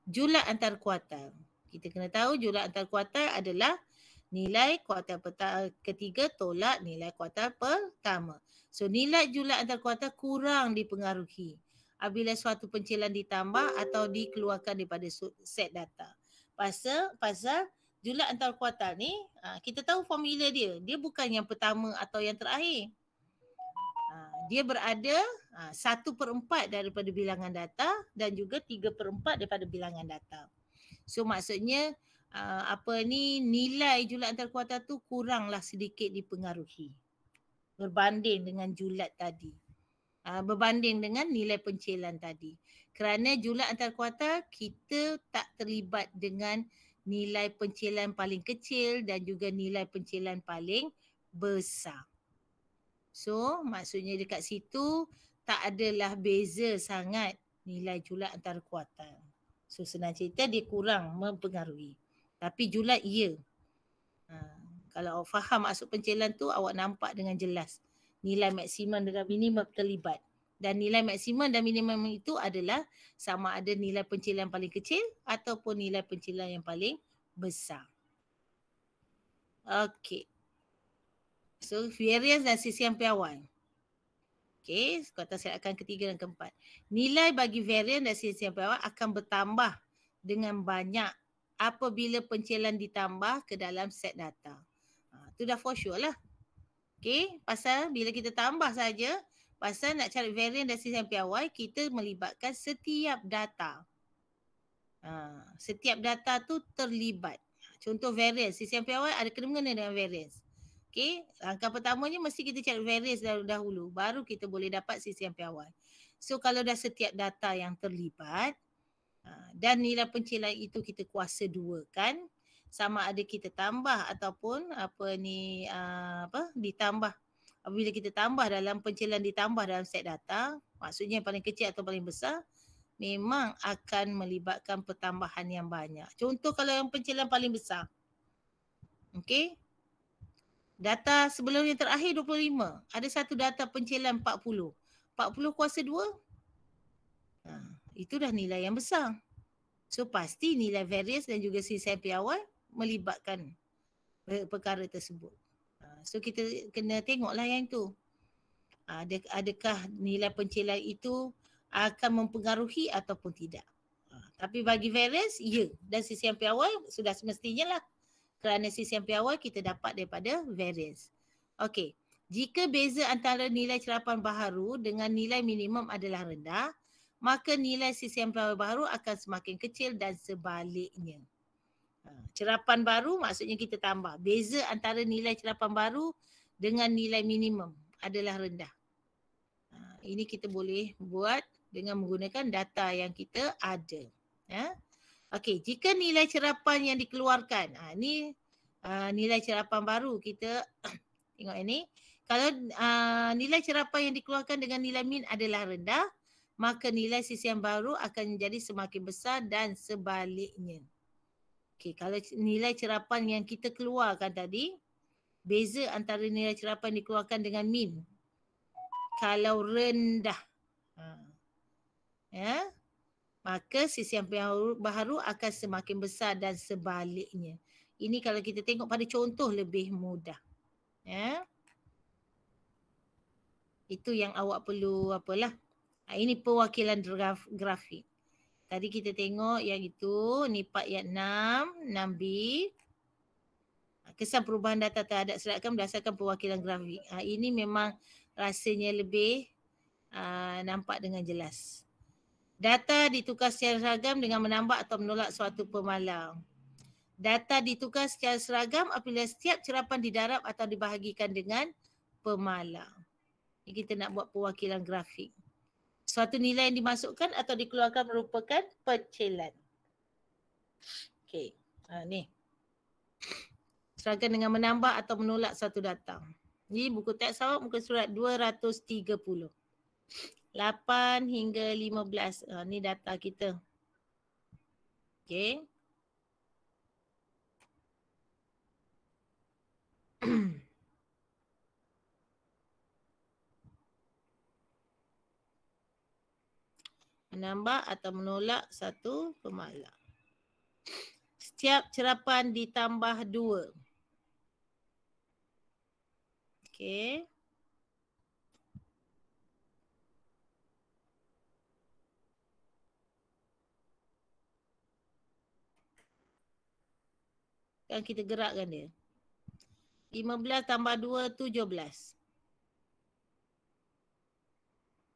S1: Julat antar kuartal. Kita kena tahu julat antar kuartal adalah nilai kuartal ketiga tolak nilai kuartal pertama. So nilai julat antar kuartal kurang dipengaruhi apabila suatu pencilan ditambah atau dikeluarkan daripada set data. Pasal julat antar kuartal ni, kita tahu formula dia. Dia bukan yang pertama atau yang terakhir. Dia berada 1/4 daripada bilangan data dan juga 3/4 daripada bilangan data. So maksudnya nilai julat antar kuartal tu kuranglah sedikit dipengaruhi berbanding dengan julat tadi. Berbanding dengan nilai pencilan tadi. Kerana julat antar kuartal kita tak terlibat dengan nilai pencilan paling kecil dan juga nilai pencilan paling besar. So maksudnya dekat situ tak adalah beza sangat nilai julat antar kuartal. So senang cerita dia kurang mempengaruhi. Tapi julat ya. Kalau awak faham maksud pencilan tu awak nampak dengan jelas. Nilai maksimum dengan minimum terlibat. Dan nilai maksimum dan minimum itu adalah sama ada nilai pencilan paling kecil ataupun nilai pencilan yang paling besar. Okey. So variance dan sisian piawai. Okey, kuartal serakan ketiga dan keempat. Nilai bagi variance dan sisian piawai akan bertambah dengan banyak apabila pencilan ditambah ke dalam set data. Itu dah for sure lah. Okey, pasal bila kita tambah saja, pasal nak cari variance dan sisian piawai, kita melibatkan setiap data. Setiap data tu terlibat. Contoh variance, sisian piawai ada kena-mengena dengan variance. Okey, langkah pertamanya mesti kita cari variance dahulu, baru kita boleh dapat sisian piawai. So kalau dah setiap data yang terlibat dan nilai pencilan itu kita kuasa 2 kan, sama ada kita tambah ataupun ditambah. Apabila kita tambah dalam pencilan ditambah dalam set data, maksudnya yang paling kecil atau paling besar, memang akan melibatkan pertambahan yang banyak. Contoh kalau yang pencilan paling besar. Okey. Data sebelum yang terakhir 25. Ada satu data pencilan 40. 40 kuasa 2. Itu dah nilai yang besar. So pasti nilai variance dan juga sisian piawai melibatkan perkara tersebut. So kita kena tengoklah yang itu. Adakah nilai pencilan itu akan mempengaruhi ataupun tidak. Tapi bagi variance, ya. Dan sisian piawai sudah semestinya lah. Kerana sisian piawai kita dapat daripada variance. Okey. Jika beza antara nilai cerapan baharu dengan nilai minimum adalah rendah, maka nilai sisian piawai baharu akan semakin kecil dan sebaliknya. Cerapan baru maksudnya kita tambah. Beza antara nilai cerapan baru dengan nilai minimum adalah rendah. Ini kita boleh buat dengan menggunakan data yang kita ada. Okey, jika nilai cerapan yang dikeluarkan, ni nilai cerapan baru kita tengok ini. Kalau nilai cerapan yang dikeluarkan dengan nilai min adalah rendah, maka nilai sisian baru akan menjadi semakin besar dan sebaliknya. Okey, kalau nilai cerapan yang kita keluarkan tadi, beza antara nilai cerapan yang dikeluarkan dengan min. Kalau rendah, ya, maka sisian baru akan semakin besar dan sebaliknya. Ini kalau kita tengok pada contoh lebih mudah. Ya. Itu yang awak perlu apalah. Ini perwakilan grafik. Tadi kita tengok yang itu, ni part yang 6, 6B. Kesan perubahan data terhadap serakan berdasarkan perwakilan grafik. Ini memang rasanya lebih nampak dengan jelas. Data ditukar secara seragam dengan menambah atau menolak suatu pemalang. Data ditukar secara seragam apabila setiap cerapan didarab atau dibahagikan dengan pemalang. Ini kita nak buat perwakilan grafik. Suatu nilai yang dimasukkan atau dikeluarkan merupakan percelan. Okey, ni. Seragam dengan menambah atau menolak satu data. Ini buku teks awak muka surat 230. 8 hingga 15. Ni data kita. Okey. Menambah atau menolak satu pemalang. Setiap cerapan ditambah 2. Okey. Kan kita gerakkan dia. 15 tambah 2, 17.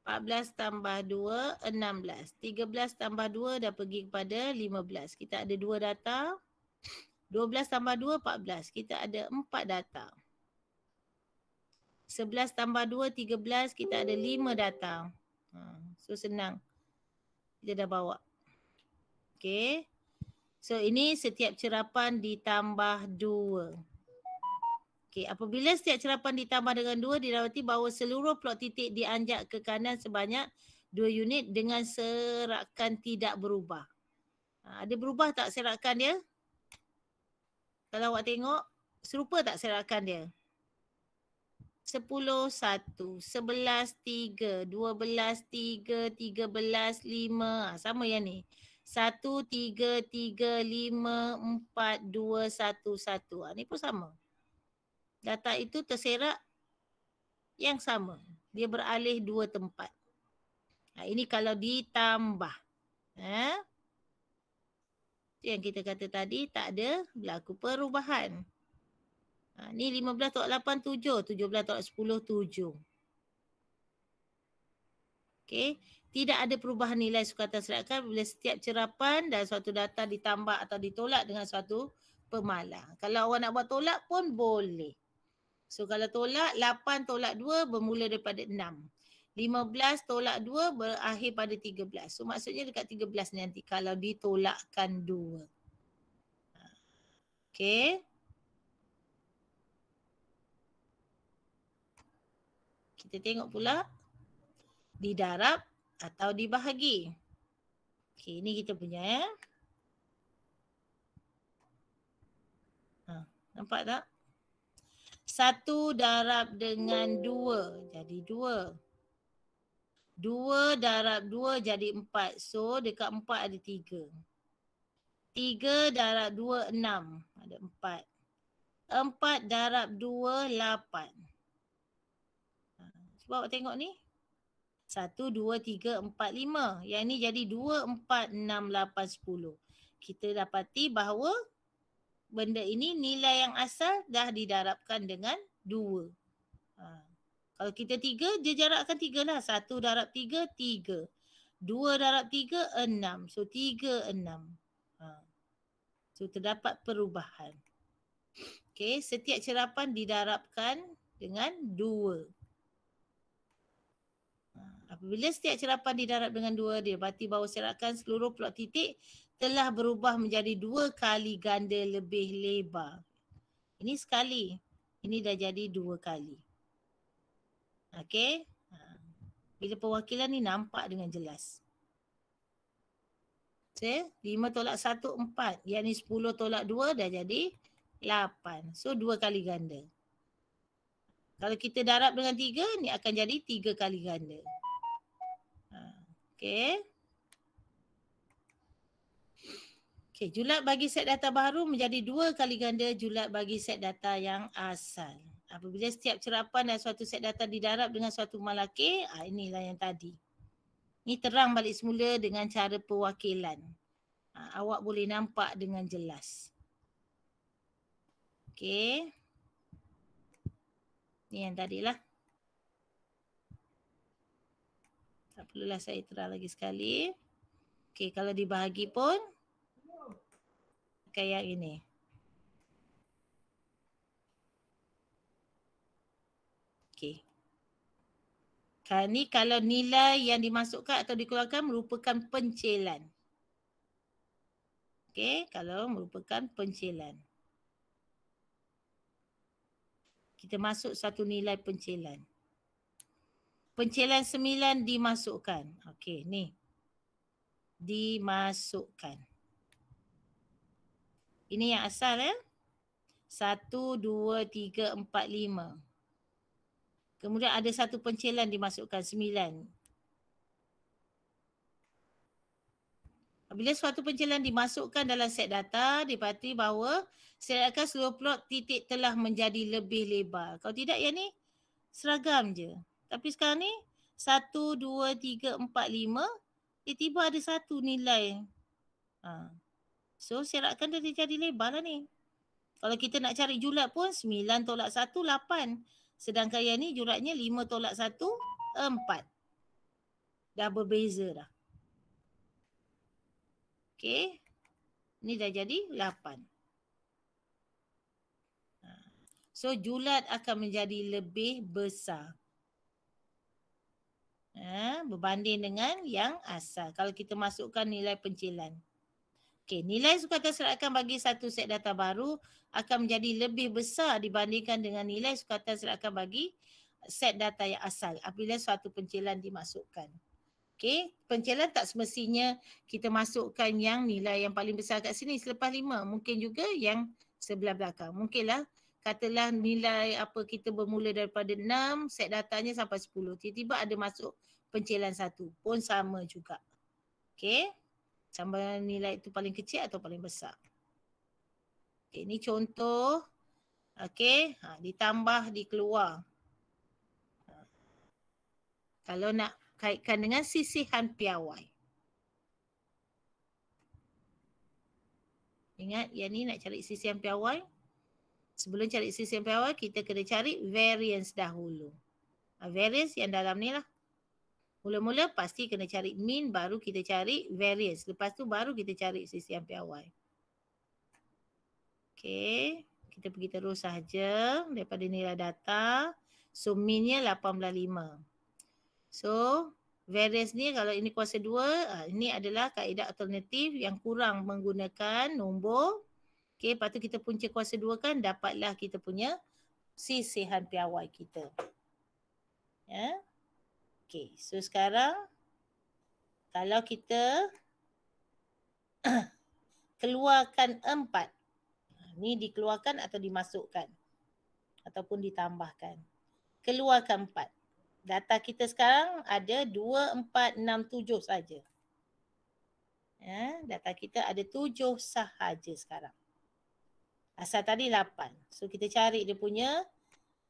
S1: 14 tambah 2, 16. 13 tambah 2 dah pergi kepada 15. Kita ada 2 data. 12 tambah 2, 14. Kita ada 4 data. 11 tambah 2, 13. Kita ada 5 data. So senang. Kita dah bawa. Okay. So ini setiap cerapan ditambah 2. Okay, apabila setiap cerapan ditambah dengan 2, didapati bahawa seluruh plot titik dianjak ke kanan sebanyak 2 unit dengan serakan tidak berubah. Ada berubah tak serakan dia? Kalau awak tengok, serupa tak serakan dia? 10, 1, 11, 3, 12, 3, 13, 5. Sama yang ni. 1, 3, 3, 5, 4, 2, 1, 1. Ni pun sama. Data itu terserak yang sama. Dia beralih 2 tempat. Ini kalau ditambah. Yang kita kata tadi tak ada berlaku perubahan. Ni 15 tolak 8, 7. 17 tolak 10, 7. Okey. Tidak ada perubahan nilai sukatan serakan bila setiap cerapan dan suatu data ditambah atau ditolak dengan suatu pemalang. Kalau awak nak buat tolak pun boleh. So kalau tolak, 8 tolak 2 bermula daripada 6. 15 tolak 2 berakhir pada 13. So maksudnya dekat 13 nanti kalau ditolakkan 2. Okey. Kita tengok pula didarab atau dibahagi. Okey, ini kita punya nampak tak? 1 darab dengan 2 jadi 2. 2 darab 2 jadi 4. So dekat 4 ada 3. 3 darab 2, 6. Ada 4. 4 darab 2, 8. Sebab awak tengok ni. 1, 2, 3, 4, 5. Yang ni jadi 2, 4, 6, 8, 10. Kita dapati bahawa benda ini nilai yang asal dah didarabkan dengan 2. Kalau kita 3, dia jarakkan 3 lah. 1 darab 3, 3. 2 darab 3, 6. So 3, 6. So terdapat perubahan. Okay, setiap cerapan didarabkan dengan 2. Apabila setiap cerapan didarab dengan 2, didapati bahawa serakan seluruh plot titik telah berubah menjadi 2 kali ganda lebih lebar. Ini sekali. Ini dah jadi 2 kali. Okey. Bila perwakilan ni nampak dengan jelas. 5 tolak 1, 4. Yang ni 10 tolak 2 dah jadi 8. So 2 kali ganda. Kalau kita darab dengan 3, ni akan jadi 3 kali ganda. Okey. Okey, julat bagi set data baru menjadi 2 kali ganda julat bagi set data yang asal. Apabila setiap cerapan dan suatu set data didarab dengan suatu malakir, inilah yang tadi. Ini terang balik semula dengan cara perwakilan. Awak boleh nampak dengan jelas. Okey. Ni yang tadilah. Tak perlulah saya terang lagi sekali. Okey, kalau dibahagi pun kayak ini. Okey. Ni kalau nilai yang dimasukkan atau dikeluarkan merupakan pencilan. Okey, kalau merupakan pencilan. Kita masuk satu nilai pencilan. Pencilan 9 dimasukkan. Okey, ni. Dimasukkan. Ini yang asal ya. 1, 2, 3, 4, 5. Kemudian ada satu pencilan dimasukkan 9. Apabila suatu pencilan dimasukkan dalam set data, didapati bahawa serakan seluruh plot titik telah menjadi lebih lebar. Kalau tidak yang ni seragam je. Tapi sekarang ni 1, 2, 3, 4, 5 tiba-tiba ada satu nilai. So serakan dah jadi lebar lah ni. Kalau kita nak cari julat pun 9 tolak 1, 8. Sedangkan yang ni juratnya 5 tolak 1, 4. Dah berbeza dah. Okey. Ni dah jadi 8. So julat akan menjadi lebih besar. Berbanding dengan yang asal. Kalau kita masukkan nilai pencilan. Okey, nilai sukatan serakan bagi satu set data baru akan menjadi lebih besar dibandingkan dengan nilai sukatan serakan bagi set data yang asal apabila suatu pencilan dimasukkan. Okey, pencilan tak semestinya kita masukkan yang nilai yang paling besar kat sini selepas 5. Mungkin juga yang sebelah belakang. Mungkinlah katalah nilai apa kita bermula daripada 6, set datanya sampai 10. Tiba-tiba ada masuk pencilan 1 pun sama juga. Okey. Sama nilai itu paling kecil atau paling besar. Okay, ini contoh. Okey, ditambah, dikeluar. Kalau nak kaitkan dengan sisihan piawai. Ingat, yang ni nak cari sisihan piawai. Sebelum cari sisihan piawai, kita kena cari variance dahulu. Variance yang dalam ni lah. Mula-mula pasti kena cari mean, baru kita cari variance. Lepas tu baru kita cari sisihan piawai. Okey, kita pergi terus sahaja daripada nilai data. So meannya 18.5. So variance ni kalau ini kuasa 2, ini adalah kaedah alternatif yang kurang menggunakan nombor. Okey, lepas tu kita punca kuasa 2 kan, dapatlah kita punya sisihan piawai kita. Ya. Okay, so sekarang kalau kita keluarkan 4. Ni dikeluarkan atau dimasukkan ataupun ditambahkan. Keluarkan 4. Data kita sekarang ada 2, 4, 6, 7 saja. Data kita ada 7 sahaja sekarang. Asal tadi 8. So kita cari dia punya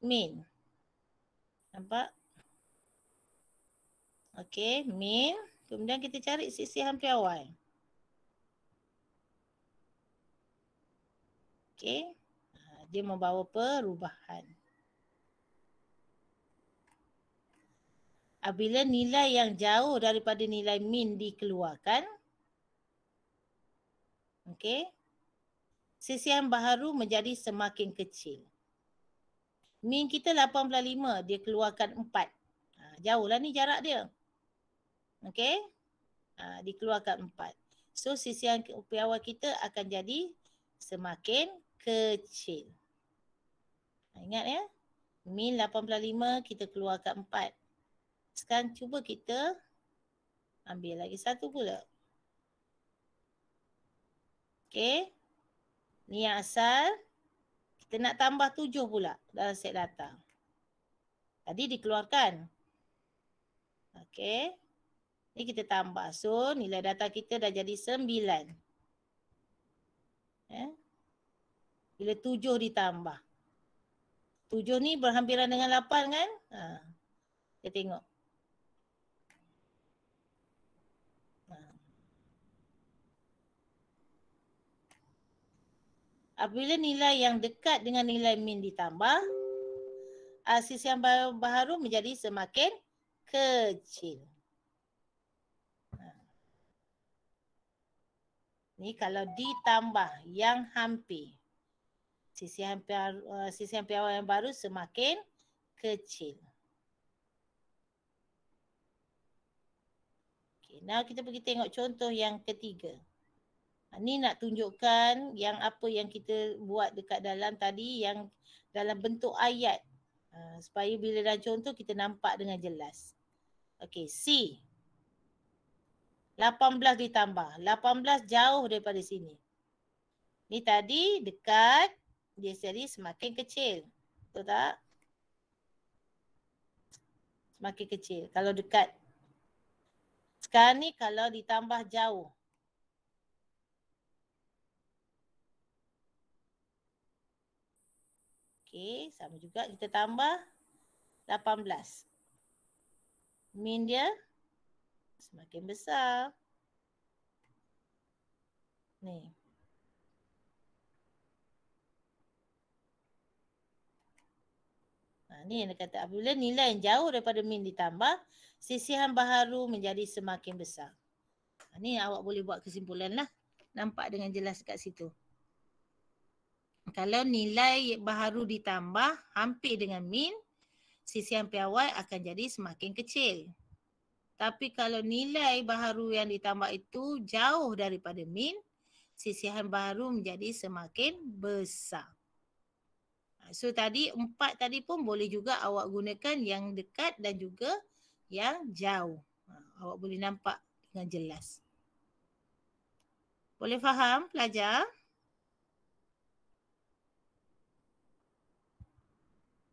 S1: mean. Nampak? Okey, mean. Kemudian kita cari sisihan piawai. Okey. Dia membawa perubahan. Apabila nilai yang jauh daripada nilai mean dikeluarkan. Okey. Sisihan baharu menjadi semakin kecil. Mean kita 18.5, dia keluarkan 4. Jauh lah ni jarak dia. Okey. Dikeluarkan 4. So sisihan piawai kita akan jadi semakin kecil. Ingat ya. Min 85 kita keluarkan 4. Sekarang cuba kita ambil lagi satu pula. Okey. Ni yang asal. Kita nak tambah 7 pula dalam set data. Tadi dikeluarkan. Okey. Ni kita tambah. So nilai data kita dah jadi 9. Bila 7 ditambah. 7 ni berhampiran dengan 8 kan? Kita tengok. Apabila nilai yang dekat dengan nilai min ditambah, sisihan baharu menjadi semakin kecil. Ni kalau ditambah yang hampir. Sisihan piawai yang baru semakin kecil. Okay, now kita pergi tengok contoh yang ketiga. Ni nak tunjukkan yang apa yang kita buat dekat dalam tadi yang dalam bentuk ayat. Supaya bila dalam contoh kita nampak dengan jelas. Okey, C. 18 ditambah. 18 jauh daripada sini. Ni tadi dekat, dia jadi semakin kecil. Betul tak? Semakin kecil kalau dekat. Sekarang ni kalau ditambah jauh. Okey, sama juga kita tambah 18. Min dia semakin besar. Ni. Ni yang dia kata apabila nilai yang jauh daripada min ditambah, sisihan baharu menjadi semakin besar. Ni awak boleh buat kesimpulan lah. Nampak dengan jelas kat situ. Kalau nilai baharu ditambah hampir dengan min, sisihan piawai akan jadi semakin kecil. Tapi kalau nilai baharu yang ditambah itu jauh daripada min, sisihan baharu menjadi semakin besar. So tadi 4 tadi pun boleh juga awak gunakan yang dekat dan juga yang jauh. Awak boleh nampak dengan jelas. Boleh faham pelajar?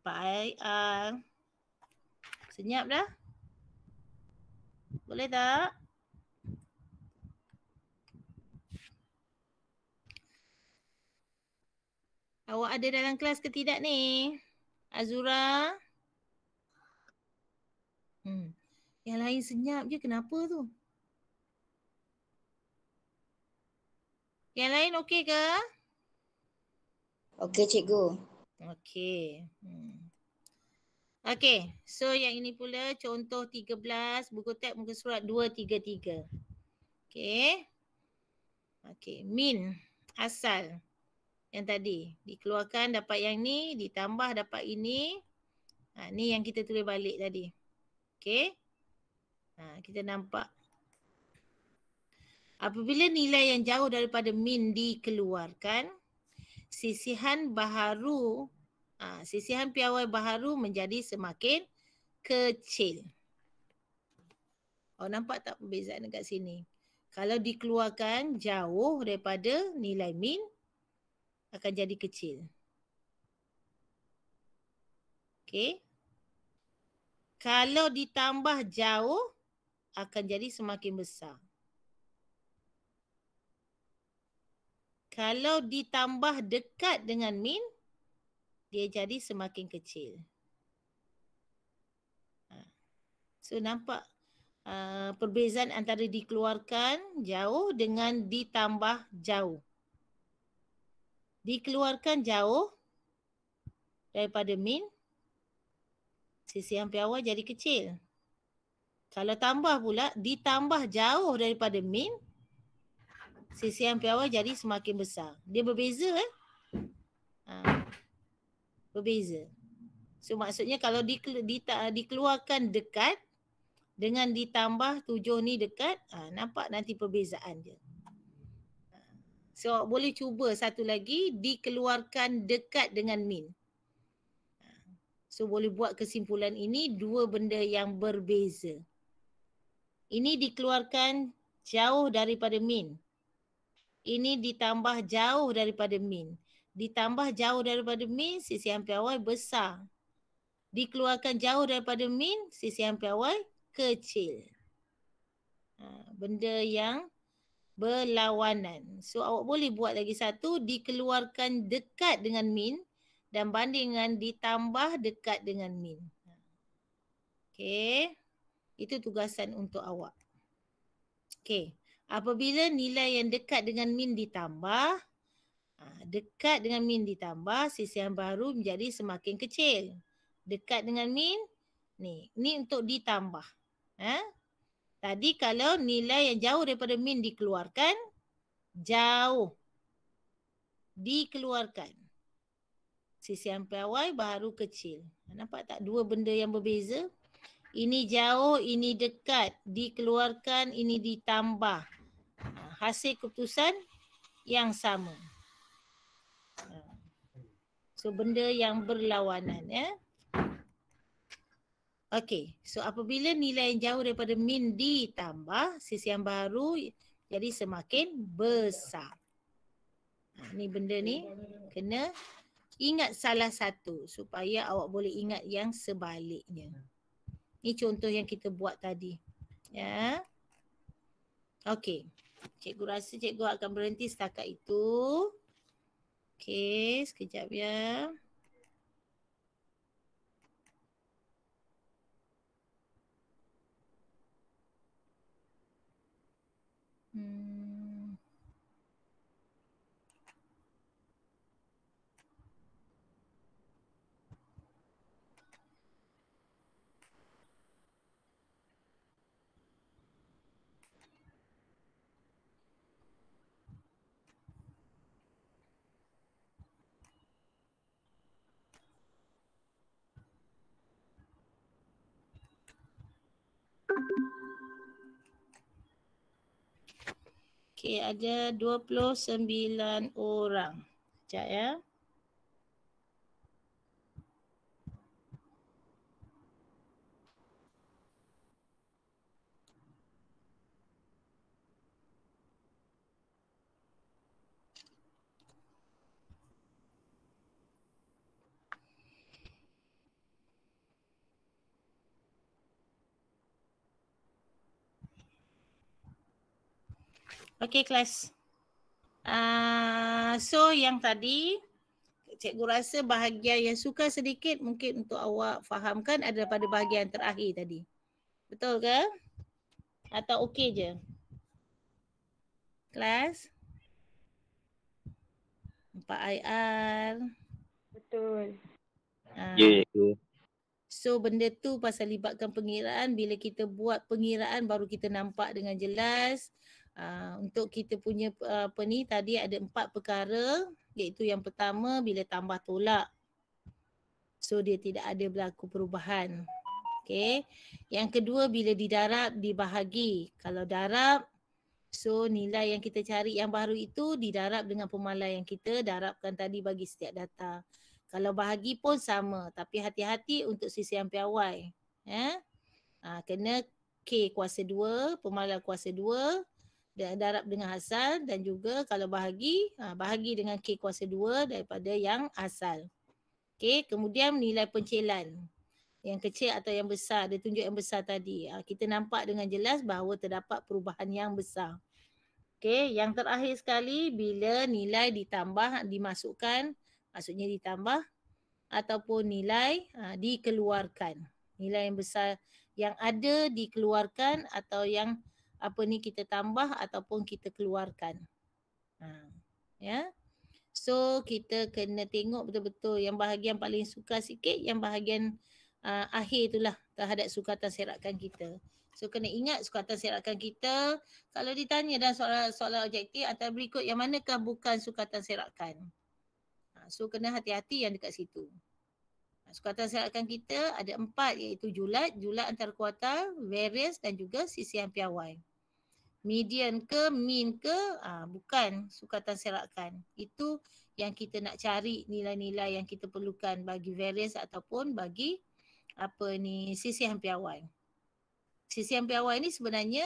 S1: Baik. Senyap dah? Boleh tak? Awak ada dalam kelas ke tidak ni? Azura? Yang lain senyap je, kenapa tu? Yang lain okey ke?
S3: Okey, cikgu.
S1: Okey. Okey, so yang ini pula contoh 13, buku teks muka surat 233. Okey. Okey, min asal yang tadi dikeluarkan dapat yang ni, ditambah dapat ini. Ni yang kita tulis balik tadi. Okey. Kita nampak. Apabila nilai yang jauh daripada min dikeluarkan, sisihan baharu, sisihan piawai baharu menjadi semakin kecil. Nampak tak perbezaan dekat sini? Kalau dikeluarkan jauh daripada nilai min, akan jadi kecil. Okey. Kalau ditambah jauh, akan jadi semakin besar. Kalau ditambah dekat dengan min, dia jadi semakin kecil. So nampak perbezaan antara dikeluarkan jauh dengan ditambah jauh. Dikeluarkan jauh daripada min, sisihan piawai jadi kecil. Kalau tambah pula, ditambah jauh daripada min, sisihan piawai jadi semakin besar. Dia berbeza Berbeza. So maksudnya kalau dikeluarkan dekat, dengan ditambah 7 ni dekat, nampak nanti perbezaan dia. So boleh cuba satu lagi, dikeluarkan dekat dengan min. So boleh buat kesimpulan ini dua benda yang berbeza. Ini dikeluarkan jauh daripada min. Ini ditambah jauh daripada min. Ditambah jauh daripada min, sisihan piawai besar. Dikeluarkan jauh daripada min, sisihan piawai kecil. Benda yang berlawanan. So awak boleh buat lagi satu, dikeluarkan dekat dengan min dan banding dengan ditambah dekat dengan min. Okey. Itu tugasan untuk awak. Okey. Apabila nilai yang dekat dengan min ditambah, dekat dengan min ditambah, sisihan baru menjadi semakin kecil. Dekat dengan min, ni untuk ditambah. Tadi kalau nilai yang jauh daripada min dikeluarkan, jauh dikeluarkan. Sisihan piawai baru kecil. Nampak tak dua benda yang berbeza? Ini jauh, ini dekat. Dikeluarkan, ini ditambah. Hasil keputusan yang sama. So benda yang berlawanan ya. Okey, so apabila nilai yang jauh daripada min ditambah, sisihan baru jadi semakin besar. Ni benda ni kena ingat salah satu supaya awak boleh ingat yang sebaliknya. Ni contoh yang kita buat tadi. Ya. Okey. Cikgu rasa cikgu akan berhenti setakat itu. Okey, sekejap ya. Okey, ada 29 orang. Sekejap ya. Okey kelas. So yang tadi cikgu rasa bahagian yang sukar sedikit mungkin untuk awak fahamkan adalah pada bahagian terakhir tadi. Betul ke? Atau okey je? Kelas? 4 IR.
S7: Betul.
S9: Ya, cikgu.
S1: So benda tu pasal libatkan pengiraan. Bila kita buat pengiraan baru kita nampak dengan jelas. Untuk kita punya apa ni tadi ada 4 perkara, iaitu yang pertama bila tambah tolak. So dia tidak ada berlaku perubahan. Okey. Yang kedua bila didarab dibahagi. Kalau darab, so nilai yang kita cari yang baru itu didarab dengan pemalan yang kita darabkan tadi bagi setiap data. Kalau bahagi pun sama, tapi hati-hati untuk sisihan piawai. Kena K kuasa 2, pemalan kuasa 2, dan darab dengan asal, dan juga kalau bahagi, bahagi dengan K kuasa 2 daripada yang asal. Okey, kemudian nilai pencilan. Yang kecil atau yang besar, dia tunjuk yang besar tadi. Kita nampak dengan jelas bahawa terdapat perubahan yang besar. Okey, yang terakhir sekali bila nilai ditambah, dimasukkan, maksudnya ditambah, ataupun nilai dikeluarkan. Nilai yang besar yang ada dikeluarkan atau yang apa ni kita tambah ataupun kita keluarkan. Ya. So kita kena tengok betul-betul yang bahagian paling sukar sikit, yang bahagian akhir itulah terhadap sukatan serakan kita. So kena ingat sukatan serakan kita, kalau ditanya dalam soalan objektif antara berikut yang manakah bukan sukatan serakan. So kena hati-hati yang dekat situ. Sukatan serakan kita ada 4 iaitu julat, julat antar kuartal, variance dan juga sisihan piawai. Median ke, mean ke, bukan sukatan serakan. Itu yang kita nak cari nilai-nilai yang kita perlukan bagi variance ataupun bagi sisihan piawai. Sisihan piawai ni sebenarnya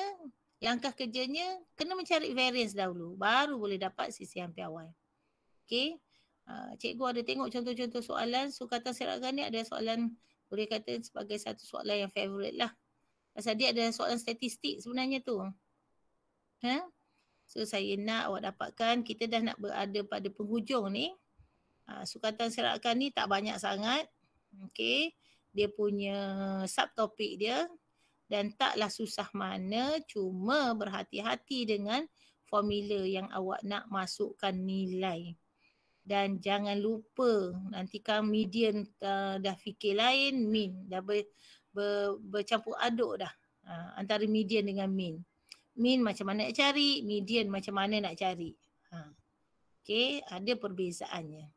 S1: langkah kerjanya kena mencari variance dahulu baru boleh dapat sisihan piawai. Okey. Cikgu ada tengok contoh-contoh soalan sukatan serakan ni, ada soalan boleh kata sebagai satu soalan yang favourite lah. Pasal dia ada soalan statistik sebenarnya tu. So saya nak awak dapatkan, kita dah nak berada pada penghujung ni. Sukatan serakan ni tak banyak sangat. Okey. Dia punya subtopik dia dan taklah susah mana, cuma berhati-hati dengan formula yang awak nak masukkan nilai. Dan jangan lupa nanti kan median dah fikir lain, mean dah bercampur aduk dah antara median dengan mean. Mean macam mana nak cari, median macam mana nak cari. Okey, ada perbezaannya.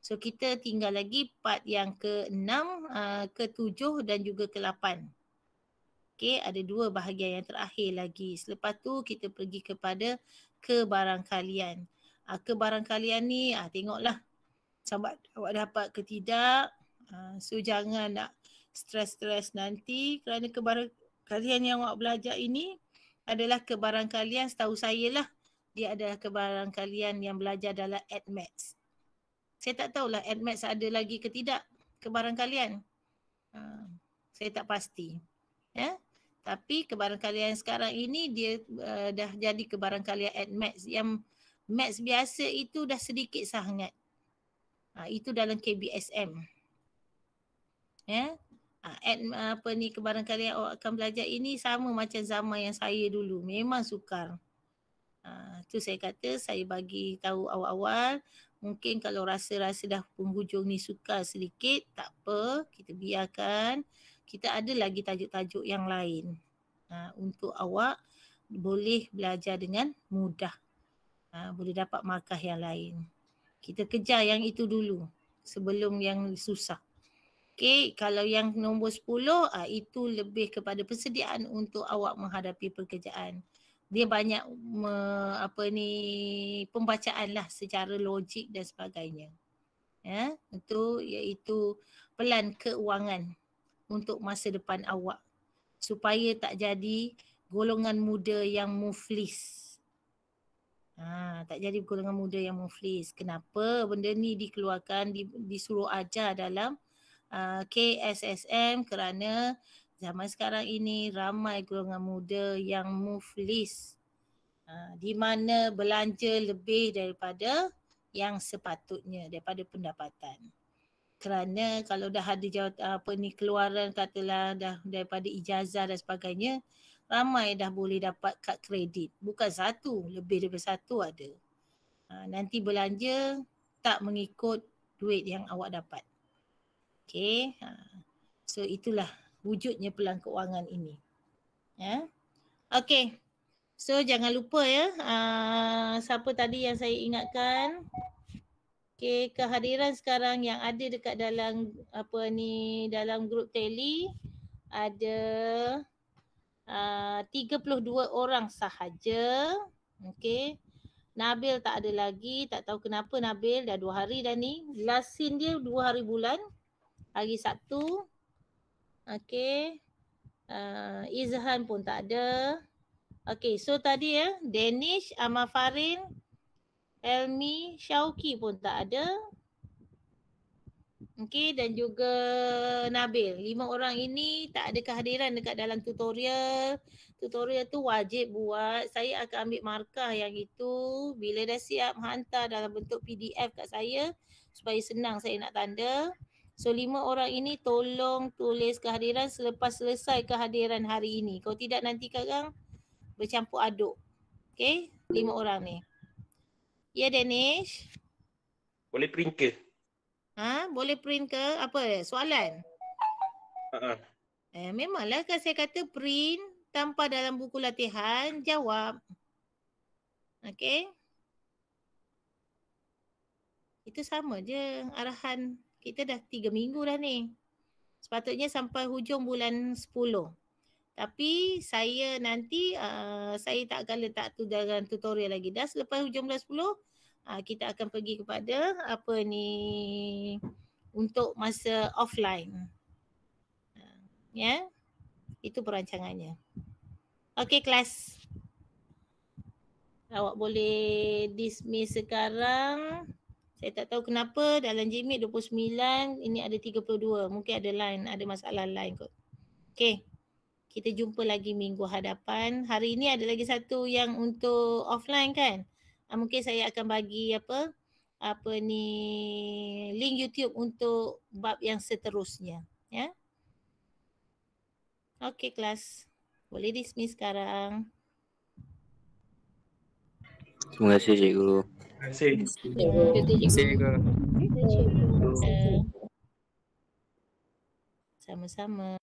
S1: So kita tinggal lagi part yang ke-6, ke-7 dan juga ke-8. Okey, ada 2 bahagian yang terakhir lagi. Selepas tu kita pergi kepada kebarangkalian. Kebarangkalian ni tengoklah sama awak dapat ke tidak. So jangan nak stres-stres nanti kerana kebarangkalian yang awak belajar ini adalah kebarangkalian, setahu saya lah, dia adalah kebarangkalian yang belajar dalam AdMaths. Saya tak tahulah AdMaths ada lagi ke tidak kebarangkalian. Saya tak pasti. Ya. Tapi kebarangkalian sekarang ini dia dah jadi kebarangkalian AdMaths. Yang maths biasa itu dah sedikit sangat. Itu dalam KBSM. Ya. Kebarangkalian awak akan belajar ini sama macam zaman yang saya dulu. Memang sukar. Tu saya kata saya bagi tahu awal-awal. Mungkin kalau rasa-rasa dah penghujung ni sukar sedikit, tak apa. Kita biarkan. Kita ada lagi tajuk-tajuk yang lain. Untuk awak boleh belajar dengan mudah. Boleh dapat markah yang lain. Kita kejar yang itu dulu sebelum yang susah. Okey, kalau yang nombor 10 itu lebih kepada persediaan untuk awak menghadapi pekerjaan. Dia banyak pembacaan lah secara logik dan sebagainya. Ya, itu iaitu pelan keuangan untuk masa depan awak supaya tak jadi golongan muda yang muflis. Tak jadi golongan muda yang muflis. Kenapa benda ni dikeluarkan, disuruh ajar dalam KSSM? Kerana zaman sekarang ini ramai golongan muda yang muflis. Di mana belanja lebih daripada yang sepatutnya, daripada pendapatan. Kerana kalau dah ada keluaran katalah dah daripada ijazah dan sebagainya, ramai dah boleh dapat kad kredit. Bukan satu, lebih daripada satu ada. Nanti belanja tak mengikut duit yang awak dapat. Okey. So itulah wujudnya pelan keuangan ini. Ya. Okey. So jangan lupa ya. Siapa tadi yang saya ingatkan? Okey, kehadiran sekarang yang ada dekat dalam dalam grup tele ada 32 orang sahaja. Okey. Nabil tak ada lagi. Tak tahu kenapa Nabil. Dah 2 hari dah ni. Last scene dia 2 hari bulan. Hari Sabtu. Okey. Izhan pun tak ada. Okey. So tadi ya. Danish, Amal Farin, Elmi, Syauki pun tak ada. Okey, dan juga Nabil. 5 orang ini tak ada kehadiran dekat dalam tutorial. Tutorial tu wajib buat. Saya akan ambil markah yang itu. Bila dah siap, hantar dalam bentuk PDF kat saya supaya senang saya nak tanda. So 5 orang ini tolong tulis kehadiran selepas selesai kehadiran hari ini. Kalau tidak nanti kadang bercampur aduk. Okey, 5 orang ni. Ya Danish?
S8: Boleh print ke?
S1: Boleh print ke? Apa soalan? Memanglah kan saya kata print tanpa dalam buku latihan, jawab. Okey? Itu sama je arahan Kita dah 3 minggu dah ni. Sepatutnya sampai hujung bulan 10. Tapi saya nanti saya tak akan letak tu dalam tutorial lagi. Dah selepas hujung bulan 10 kita akan pergi kepada apa ni untuk masa offline. Ya. Itu perancangannya. Okey kelas. Awak boleh dismiss sekarang. Saya tak tahu kenapa dalam Gmeet 29, ini ada 32. Mungkin ada line, ada masalah line kot. Okey. Kita jumpa lagi minggu hadapan. Hari ini ada lagi satu yang untuk offline kan? Mungkin saya akan bagi apa ni link YouTube untuk bab yang seterusnya, ya. Okey kelas. Boleh dismiss sekarang.
S9: Terima kasih cikgu.
S8: Terima kasih.
S4: Terima kasih cikgu.
S1: Sama-sama.